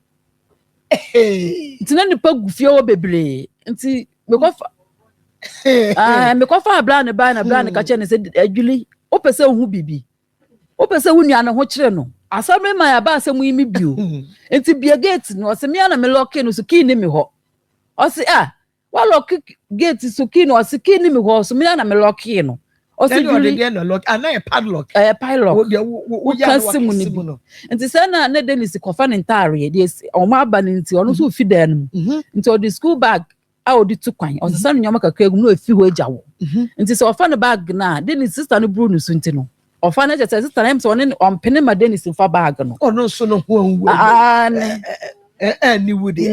ntina ni pagufie wo bebre nti me ko fa bra ne ba na bra ne ka che ne se Julie o pese hu bibi o pese hu nua ne ho kire no asame ma ya ba asemu yimi bio nti bia gate no se me na me lock no so key ni me ho o se wa lock gate so key no o se key ni me ho so me na me lock no o se Julie no lock ana e padlock wo ya no ni nti se na ne Dennis ko fa ne ntare de o ma aba ne nti ono so fi dan nti o di school bag a di tu kwan o se sa no nyoma kakra gu no efi ho agya wo nti se o fa ne bag na Dennis sister no bru no so nti no o fa ne chese sister na so ne on pene ma Dennis fa bag no ono so no ho anwu ni wudi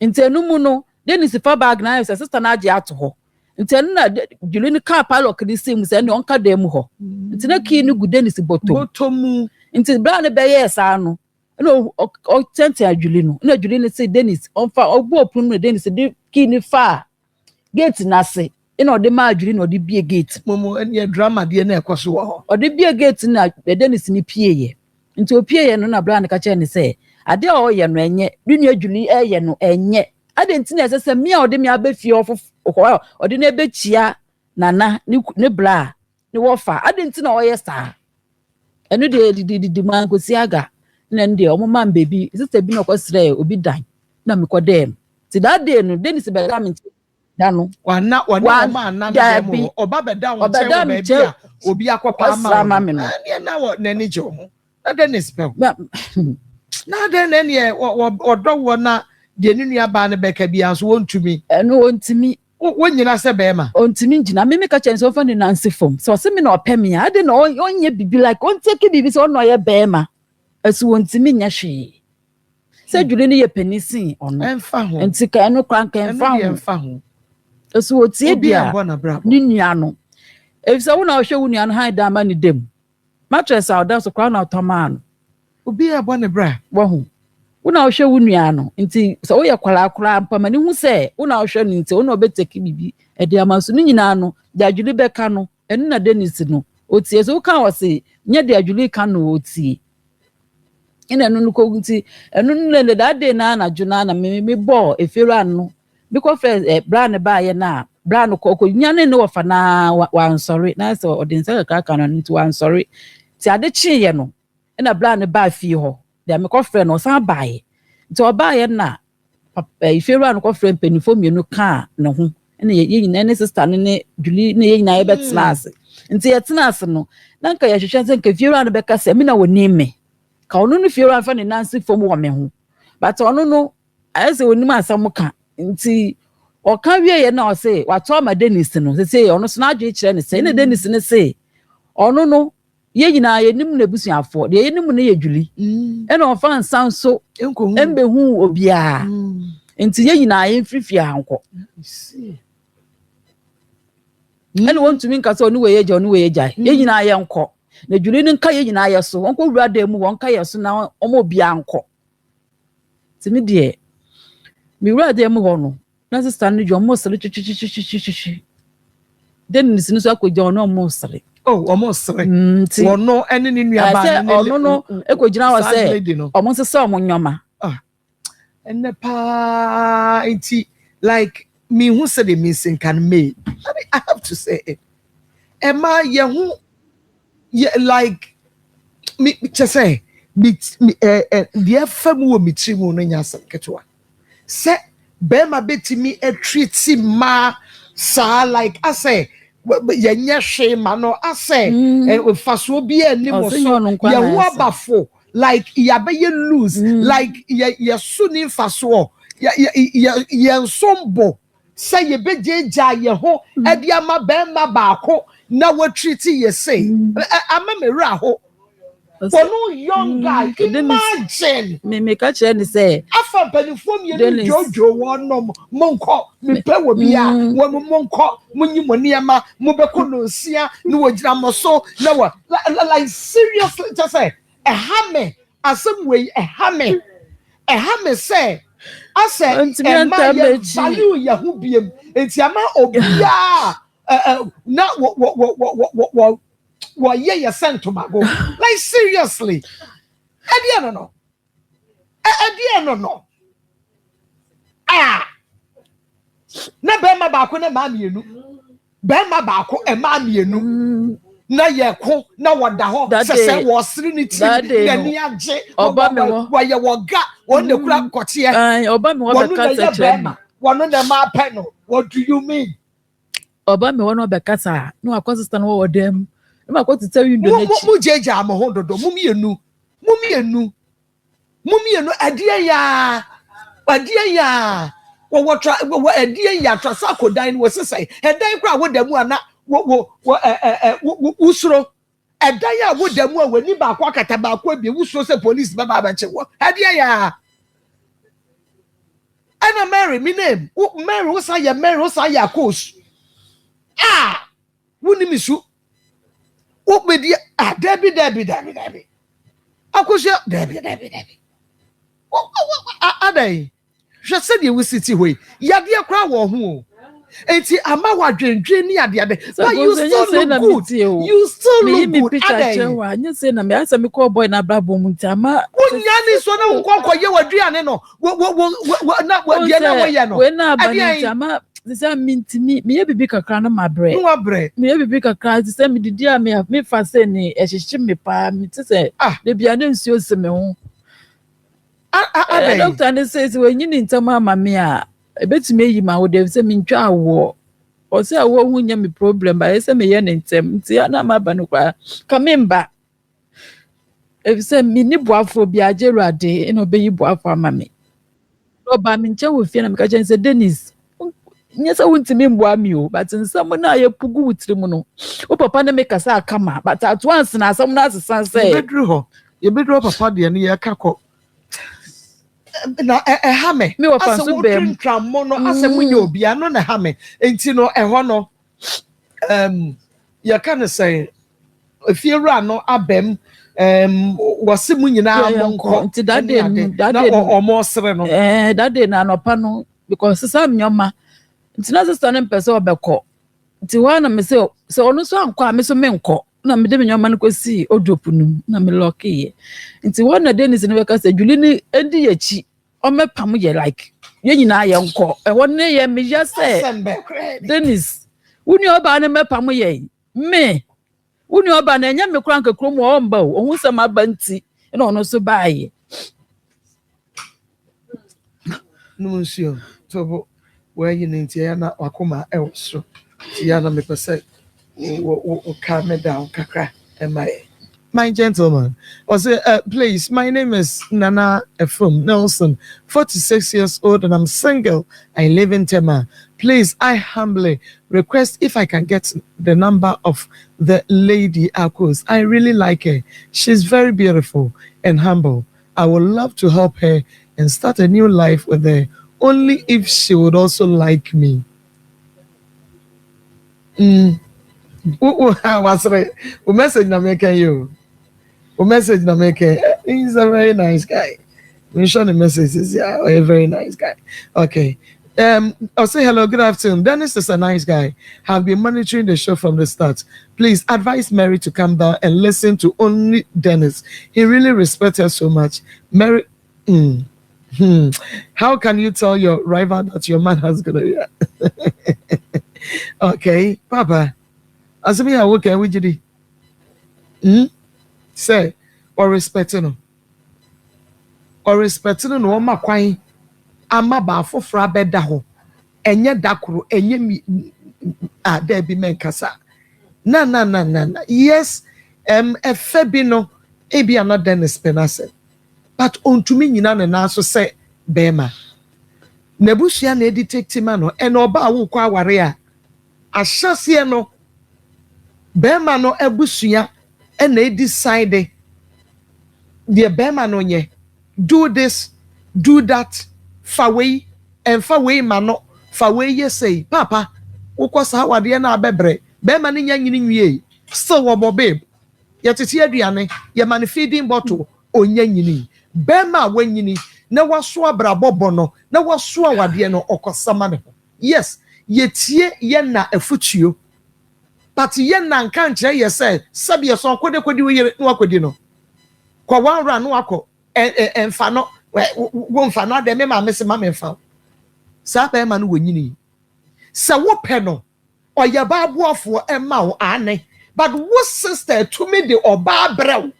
nti enu mu no Dennis fa bag na se sister na age ato ho nti enu na Julie ni car padlock ni sim se ne on ka dem ho nti na ki ni gu Dennis botomu nti bra ne be yes ano no o tente a Julie no na Julie ni say Dennis on fa ogbo opun no Dennis de ki ni fa gate na se ina o de ma Julie no de bie gate momo ene drama de na ekoso wo o de bie gate na Dennis ni pie ye nti o pie ye no na bra ne ka che ne say ade o ye no enye nua Julie ye no enye ade nti na se me a o de me abefie o de na ebechia nana ne bra ne wofa ade nti na o ye sa enu de man ko siaga na ndi o mama baby sister bi no ko sre obi dan na me ko dem ti that day no Dennis be da me da no wana ma na dem oba be da won che wo be bia obi akopa ma na na wo nani je ho na Dennis be na den ne odo wo na de ni nua ba ne be ka bia so wontumi eno wontumi wonyina se be ma ontimi ngina me ka chen so fa ni Nancy form so se me na opemi ade na onye bibi like on take bibi so no ye be ma asu wontimi nya hwe se Julie ni ye penisin ono emfa ho enti ka eno kranka emfa ho asu otie dia ni nua no efisa wo na hwe wo nua no han da ma ni dem mattress out da so kwa na otoman obi abo ne bra wo ho una hwe wo nua no nti so wo ye kwala mpama ni hu se una hwe no nti una obeteki bibi e de amaso ni nyina no da Julie beka no enu na Dennis no otie so kan wo se nya de Julie kan no otie ina no ko nti enu le da de na juna na me bo efiru anu because bra ne ba ye na bra no ko nya ne wo fa na wa sorry na so odinsa ka no nti wa sorry ti ade chi ye no ina bra ne ba fi ho de me ko frɛ no san baaye nti obaaye na ifiru anu ko frɛ mpanifo mienu ka ne ho ina ye nyina ne sister ne Julie ne ye nyina ye betena ase nti ye tena ase no na nka ye hwehwɛ se nka ifiru anu beka se me na woni me ka onu no ifiru anu fa ne Nancy fom wo me ho but onu no ayese woni ma asam ka nti o ka wie ye na o se wato ma Dennis no se onu so na adwe kire ne se ne Dennis ne se onu no ye nyina ye nim na busuafo de ye nim na ye Julie ena o fa nsan so embe hu obia nti ye nyina ye mfrifia hanko ɛna wɔntumi nka sɛ ɔno wɔ yɛ gya ɔno wɔ yɛ gya yɛn nyinaa yɛ nkɔ na dwuli no nka yɛn nyinaa yɛ so wɔn kɔ wura dan mu wɔn ka yɛ so na wɔn obiara nkɔ tìmi deɛ mi wura dan mu hɔ no na sista no dwa ɔmo sere twitwitwitwitwitwi Dennis no so akɔgya ɔno ɔmo sere ɔmo sere wɔno ɛne ne nua baa ne ɔno no ekɔgyina hɔ sɛ ɔmo nsesa ɔmo nyɔma ɛnɛ paa nti like me who said the missing can make. I mean, I have to say it. Emma, who like me to say the famu me trimu no nyasa ketwa. Say bema beti me a treat ma sa like I say yenya shame no I say and faso bi animo so ya wabafo like ya be you lose like ya suni faso ya nsombo say ye be jeja ye ho e dia ma bema baako na we treat ye say amemera ho for no young guy imagine me ka che ni say afa panifom ye ni jojo wonom monko me pe wo bia wo monko munyi moniema mo be ko no sia no wogira mo so na wa like seriously just say a hame asem we a hame say I said, value Yahoo BM, and Tiama Obia. Now, what ye sent to my go? Like, seriously, Ediano, no. Ah, na Bema Bako, na Mammy, Bema Bako, and Mammy, na ye ko na wada ho se was trinity na ni age obama wa ye woga won de kura kote obama wa be kasa chema wono na ma peno what do you mean obama wono be kasa no akonsista no wo dem no akoti tell you do nechi mu jeja am ho dodo mu mienu adie ya wo tra wo adie ya tra sakodan wo sesai edan kura wo dem ana usro edan ya wo dem a wani ba kwa kata ba kwa bi usro se police ba ba che wo adie ya ana Mary mi name Mary wo sa ya coach woni misu wo bedi Debbie akosha Debbie adai hwe se de wo city hoy yade kra wo ho enti ama wadwendwe ni ade but you still look good you still look good adai anya say na me asa me call boy na brabo mu nti ama unya ni so na nkonko ye waduane no na wadie na wo ye no we na aba ni nti ama say minti me ye bibi kakra na mabre no abre me ye bibi kakra say me didi a me fa say ni ehihye me pa me ti say de bia na nsuo se me ho doctor ne says when you need some mama me a ebetime yi ma wo dem say me ntwa awo o say awo hu nya me problem ba say me ye ne ntem nti na ma ba no kwa kamemba e say me ni boafo bi agerade e no be yi boafo ama me no ba me nche wo fie na me ka chen say Dennis nyesa wuntimi mboa mi o but nsam na ye pugu wutiri mu no o papa na me kasa akama but at once na asam na asesan say ye bedru papa de ne ye kakọ na hame me wa fanso bem tramo no asemunye obia no na hame enti no eho no ye kan say efiewura no abem wase munyina amonko enti dade omo sere no dade na anopa no because sam nyoma enti na sister no pese obekọ enti wa na me say so onu so ankọ a me so menkọ na me de me nyoma no kwesi odopunu na me lock ye enti wa na Dennis ne beka say Julie ni endi yachi o mepam ye like ye nyina ye nkọ wo ne ye me ya say Dennis wuni oba ne mepam ye me wuni oba na enya me kura nkakrom o mba o hu se ma banti na ono so baaye no nsio so where you need ya na wakoma e so ya na me pese o calm me down kakra my gentleman please, my name is Nana Efum Nelson, 46 years old, and I'm single. I live in Tema. Please, I humbly request if I can get the number of the lady Akos. I really like her. She's very beautiful and humble. I would love to help her and start a new life with her, only if she would also like me. What's right? O message na make you. O message na make. He's a very nice guy. We show the messages. Yeah, a very nice guy. Okay. I'll say hello, good afternoon. Dennis is a nice guy. Have been monitoring the show from the start. Please advise Mary to come down and listen to only Dennis. He really respects her so much. Mary, how can you tell your rival that your man has got a okay, Papa. As me, I work with you. Say, or respecting no ma kwan ama ba fofora beda ho enye dakoro enye mi there be men kasa na yes efe bi no e bi another Dennis Penase but ontumi nyina ne na so say bema nebusua na editect ma no e no ba wo kwa aware a ahyase no bema no ebusua e na decide the bema no nye do this, do that, far away, and far away, mano, far away, yes, say, Papa, who how are the na bebre, beman in yang ye, so wabo babe. Yet it's here, Diane, your man feeding bottle, or yang Bema when ye no was swabra bobono, no was swawadiano or cosamano. Yes, yet ye yenna a foot you. But yenna can't say, Sabia so could you walk with you know. Kwa ran wako. And fano won fano de me ma mese ma me fa sa pe ma no wonyini sa wo pe no oya ba boafo e ma wo ane but wo sister to me de oba brew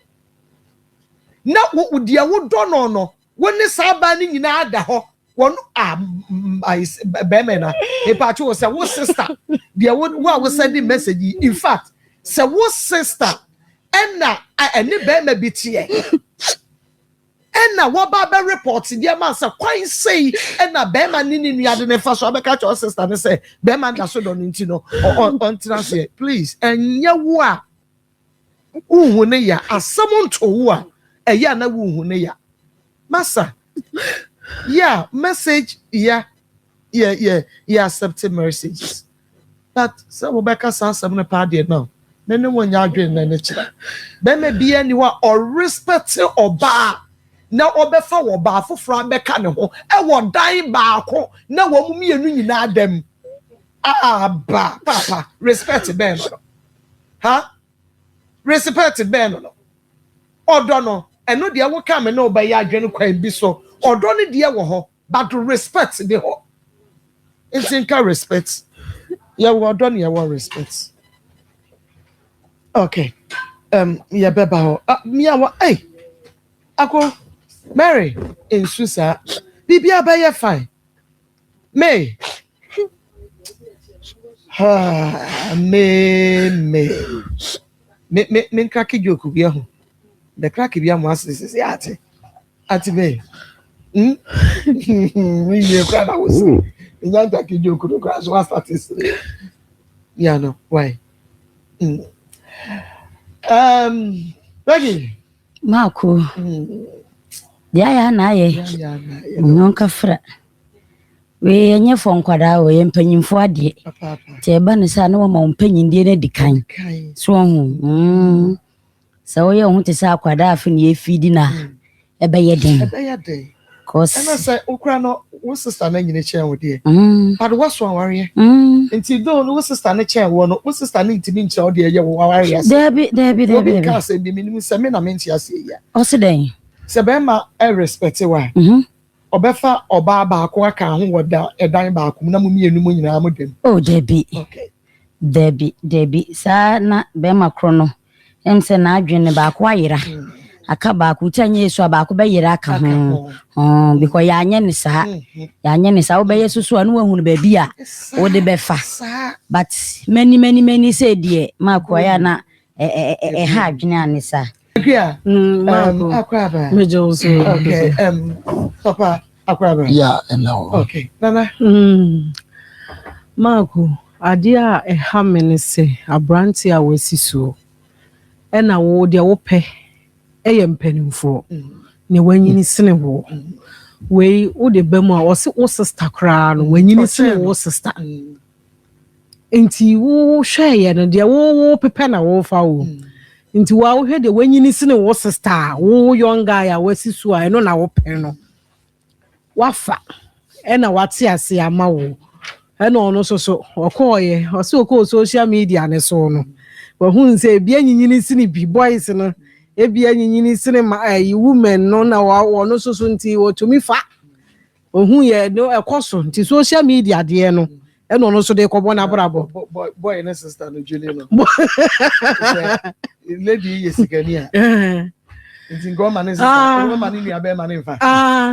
na wo dia wo do no woni sa ba ni nyina ada ho won be me na e pa cho say wo sister dia wo send message in fact say wo sister enna ene be ma bitie Enna waba be report dear man say kwai say enna be man ni nuade ne fa so abeka cho sister ne say be man da so do nti no on translate please enye wo a uhu ne ya asam nto wo a eya na wo uhu ne ya massa yeah message yeah accept messages but so Rebecca say asam ne pa de now ne wonya adwen na ne kira be me bia ni wa or respect oba na obefa wo ba foforo beka ne ho e wo dan ba ko na wo mu mienu nyina adam ba papa respect ben no ha respect ben no odo no eno de wo ka me na oba ya adwene kwan bi so odo ne de wo ho but respect de ho intinka respect ya wo odo ne ya wo respect okay ya beba ho me awa ako Mary in Susa, Bibia by fine. Me cracky joke of you. The cracky young was this yate. At me. We was in young cracky joke could crash was that. Yeah, no, why? Reggie Marco. Ya na ye nonka fra we enye fo nkwada o ye mpanyimfo ade te ba ne sa na wo ma mpanyindie na dikan so hu sa wo ye hu te sa akwada afi ne ye fidi na ebe ye den cause and I say okra no wo sister na nyine chen wo de but what so aware until do no sister na chen wo no wo sister na ntimi nche wo de ye wo aware ya Debi ka say bi minimum say me na menti ase ya o se den Sebema respect wa. Obefa oba ba ko aka ho woda edan ba ko na mu mienu mu nyina mu dem. Oh Debi. Okay. Debi. Sa na bema krono. Em se na adwene ba ko ayira. Aka ba ko tanye so ba ko be yira aka ho. Because ya anye ne sa. Ya anye ne sa wo be yesusu anu hu ne ba bia. Wo de be fa. But many say die ma ko ya na ha adwene anisa. Yeah. Akwaba. Okay. Papa Akwaba. Yeah, no. Okay. Nana. Marco, adia hamene se abranti a wesiso. Ena wo de wo pe eye mpanimfo. Ne wanyini sene wo. We wo de bemu a wo se wo sister kra no wanyini sene wo sister. nti wo hwɛ ye no de wo pepe na wo fa wo nti wa wo hwɛ de wanyini sine wo sister wo young guy a wasi so a no na wo pɛ no wafa na wate ase ama wo na ono so okoye o se oko social media ne so no wa hu nse bia nyinyini sine bi boys no e bia nyinyini sine women no na wo no so nti wo to mi fa ohun ye no ekoso nti social media de no e no so de kobo na brabo boy and sister no Julie no lady yesikani a nti ngoma ne sister ngoma ne nua be ma ne mfa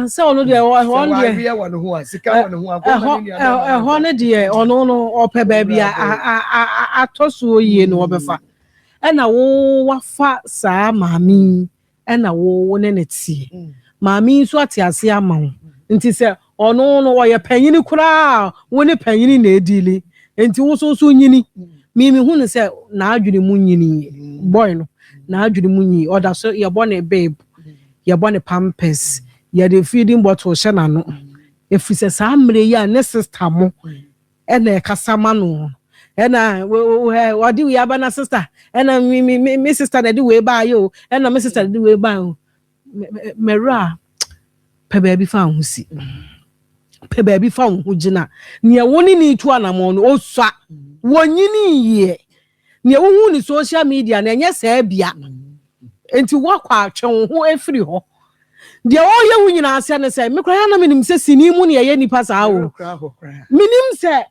se ono de won de we won ho a sika won ho a ngoma ne nua ho ne de ono no ope ba bia atoso yie no obefa e na wo wafa saa maami e na wo ne netie maami so ate ase ama wo nti se ono no wo ye panyini kura wo ne panyini na edili nti wo so nyini mimi hu ne se na adwene mu nyini boy no na adwene mu nyini oda so ye bone babe ye bone pampers ye de feeding bottle hye na no efi se saa mre ya ne sister mo e na e kasama no e na wadi we aba na sister e na me sister na di we ba yo e na me sister di we ba mera pe baby fa ho si pe baby fa ho gina ne woni ni tu anamo no osua wonyini ye ne wo ni social media na enye saa bia enti wakwa atwe ho efiri ho de o ye wo nyina ase ne se me kra ya na menim se sini mu ne ye nipa saa wo menim se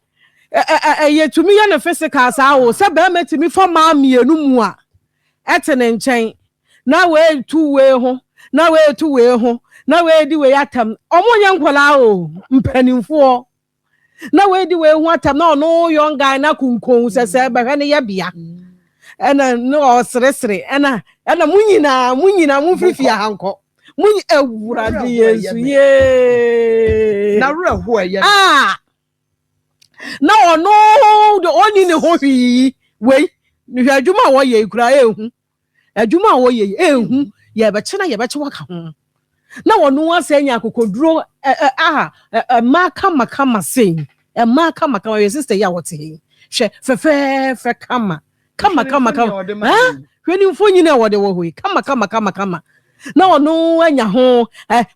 ye tumi ya na physical saa wo se ba ma timi fa ma mienu mu a ete ne nchen na we tu we ho na we tu we ho na we di we atam omonye nkwala o mpanimfo na we di we hu atam na no young guy na kunkon sese ba hwe ne ya bia ena no sresre ena munyina mu fifia hanko munyi awurade yesu ye na reho ya na ono de oni ne ho hwi we ni hwa adwuma wo ye kura ehu adwuma wo ye ehu ye be chena ye be che waka ho na wono asenya akokoduro maka makama sei maka makama your sister ya wote hwe fe kama hweni mfo nyina wode wo hoi kama na wono anya ho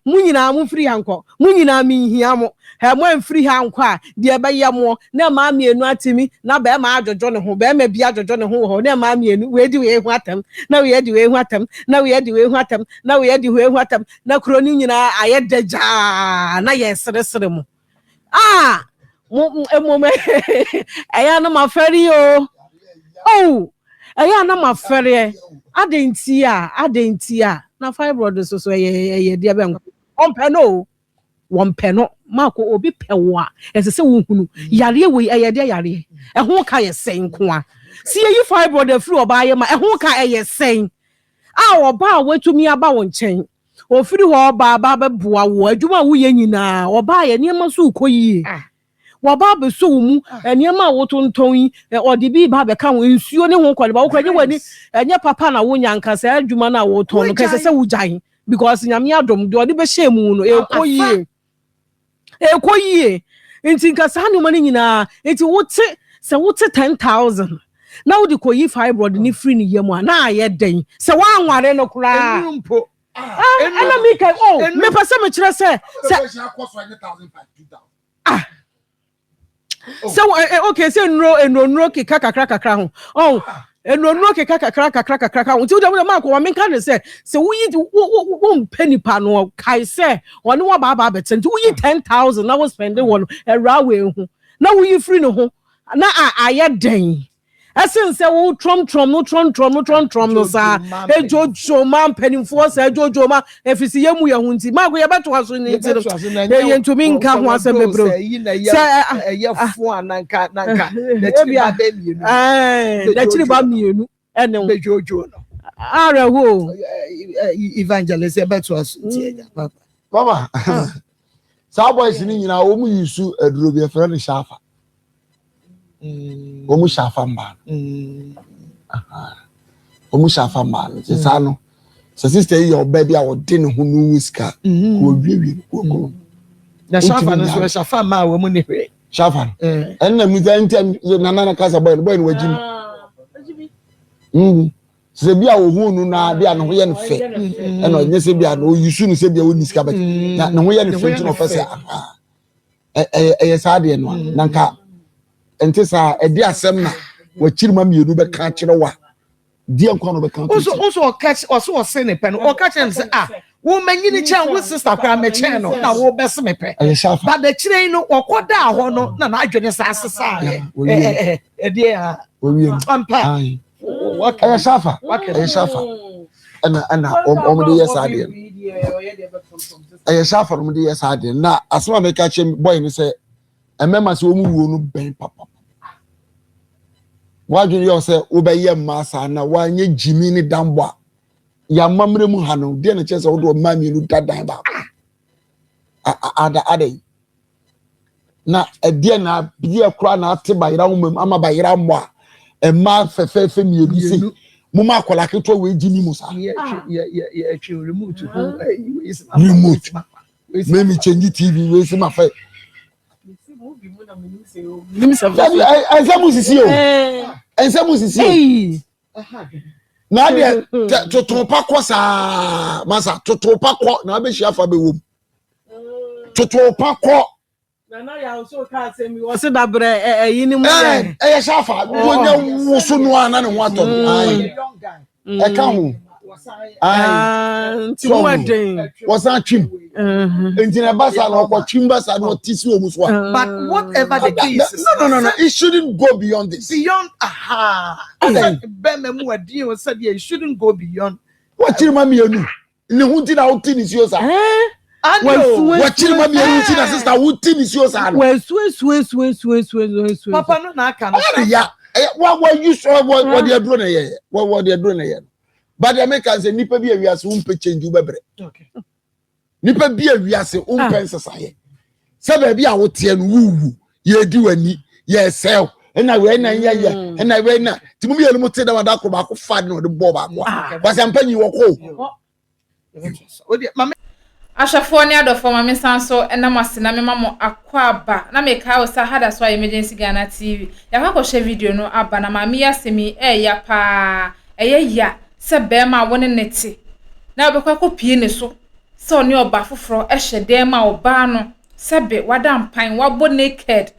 munyina mu free hanko munyina mi hia mo mo free hanko a de ba yamo na ma mienu atimi na ba ma ajojo ne ho ba ma bia ajojo ne ho na ma mienu we di we hu atam na we di we hu atam na we di we hu atam na we di we hu atam na kroni nyina ayedagya na ye sere mo mo aya na mafari o aya na mafari adentia na fibroid so ye dia be wonpe no mako obi pewa esese wo hunu yare we eye dia yare ho ka ye sen ko a si yi fibroid free oba ye ma ho ka eye sen oba watumi aba won chen ofiri ho oba ba bua wo adwuma wo ye nyina oba ye niam so ukoyi waba be so mu eniema wo tonton yi odi bi ba be ka wo nsuo ne ho kwale ba wo kwanye wani enye papa na wo nyanka sa adwuma na wo ton no kese se wo gyan because nyame adom de odi be shemu no ekoyi nti nka sa ne mani nyina nti wote se wote 10,000 na wo di koyi fibroid ni free ni yemu na aye den se wa anware no kura enumpo ena mi kai me pese me kire se so okay say enro keka kakra ho enro keka kakra ho ti wo ma ko wa menka ne say wo yi wo mpenipa no kai say one wo ba betin ti wo yi 10,000 na wo spend one rawe hu na wo yi free no ho na aye den esen say wo trom no sa ejojo ma mpenimfo sa ejojo ma efisi yemu ye hunti ma go ye beto aso ni ti ye ntumi nka ho asem bebro say ye fo ananka na chiri ba mienu na chiri ba mienu ene wo ejojo no ara wo evangelist ye beto aso ti ya papa sa boys ni nyina wo mu yisu aduro bi efere ne shafa omu shafa mba omu shafa mba se sa no se sister yi oba bia wo de ne ho no wiska ko wiwi ko na shafa no so shafa ma wo mu ne hwe Shafa. And na muzanti nana kasa boy no wajim. Se bia wo hu nu na bia no ye no fe. E no nye se bia no yusu no se bia woni sika bet. Na no ye no fe no fe se sa de no na nka ente sa e de asem na wa chirima mienu be ka kire wa. Die nkwa no be ka. Also catch also say ne pen o catch am say wo manyini chan wo sister kwa me chen no na wo bese me pe but the chire no okoda ho no na adwene sa asesa e die ha ampa what shafa ana omde yes ade shafa omde yes ade na asema me ka chem boy ni say emema se omu wo no ben papa wadwene yo say wo be ye masa na wanye jimi ni dambo ya mamre mu ha no de na chese wo do ma mienu dadan ba ada na de na bia kura na ate ba yira wo ama ba yira mo a e ma fefe mienu si mo ma akola keto we gini mu sa remote maybe change TV we si ma fe ensamu sisi na de totopa kosa masa totopa ko na be hia fa be wom totopa ko na ya so ka se mi wo se dabre yini mu ya shafa wonya wusu no ana ne ho ato ai ka ho ti wedding was that trim entina basa na okwo trim basa na otisi omuso but whatever the case no it shouldn't go beyond this beyond bema mu adi o said it shouldn't go beyond what chirima mienu ne hunti na uti ni sio sa what chirima mienu ti na sister uti ni sio sa papa no na aka no ya what you saw what they do na ye what they do na ye but the Americans say nipa bi awiase umpe change ubebre okay nipa bi awiase umpe nsesaye se ba bi a wote no wuwu ye di wani ye sell na we na ye na we na timu ye no mote da wada ko ba ko fa no de bo ba ko ba se mpanyi wo ko odi mama Ashafo ne adofo mame sanso enam asena me mamo akwaba na me ka o sa hada so emergency Ghana TV ya ka ko share video no aba na mame yasemi ya pa ya se be ma woni neti na obekwa ko pie ne so se oni oba foforo hye ma oba no se be wada mpan wabo naked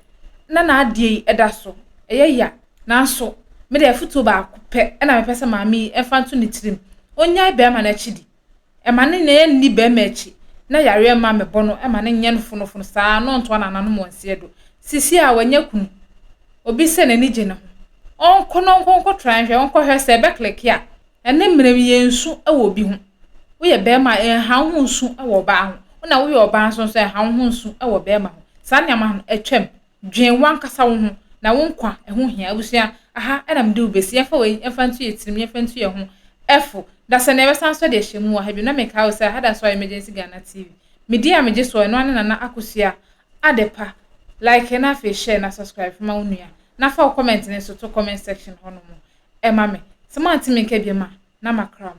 na adie eda so ya na so me de futu ba pe na me pese mame efantu ne tirim onya be ma na chidi e ma ne ne ni be ma chi na yare ma me bono e ma ne nya no fono saa no nto na nanu mo nse do sisi a wanya kunu obi se na ni je ne ho onko no onko tranhwe onko hwe se be click ya ene mmerem yensu e wo bi ho wo ye be ma ha ho nsu e wo ba ho na wo ye oba nso so ha ho nsu e wo be ma ho saa nya ma atwam dwen wankasa wo ho na wo nkwa e ho hia abusua aha e na mde obesi efa we efa ntu ye tirim efa ntu ye ho efo da se na ebe sanso de hyemu ha bi na me ka o say hada so emergency Ghana TV media me je so no ane na akosua adepa like na fe share na subscribe ma onua na fa comment ne so to comment section hono mo e ma me se ma ntimi nke bi ma na makram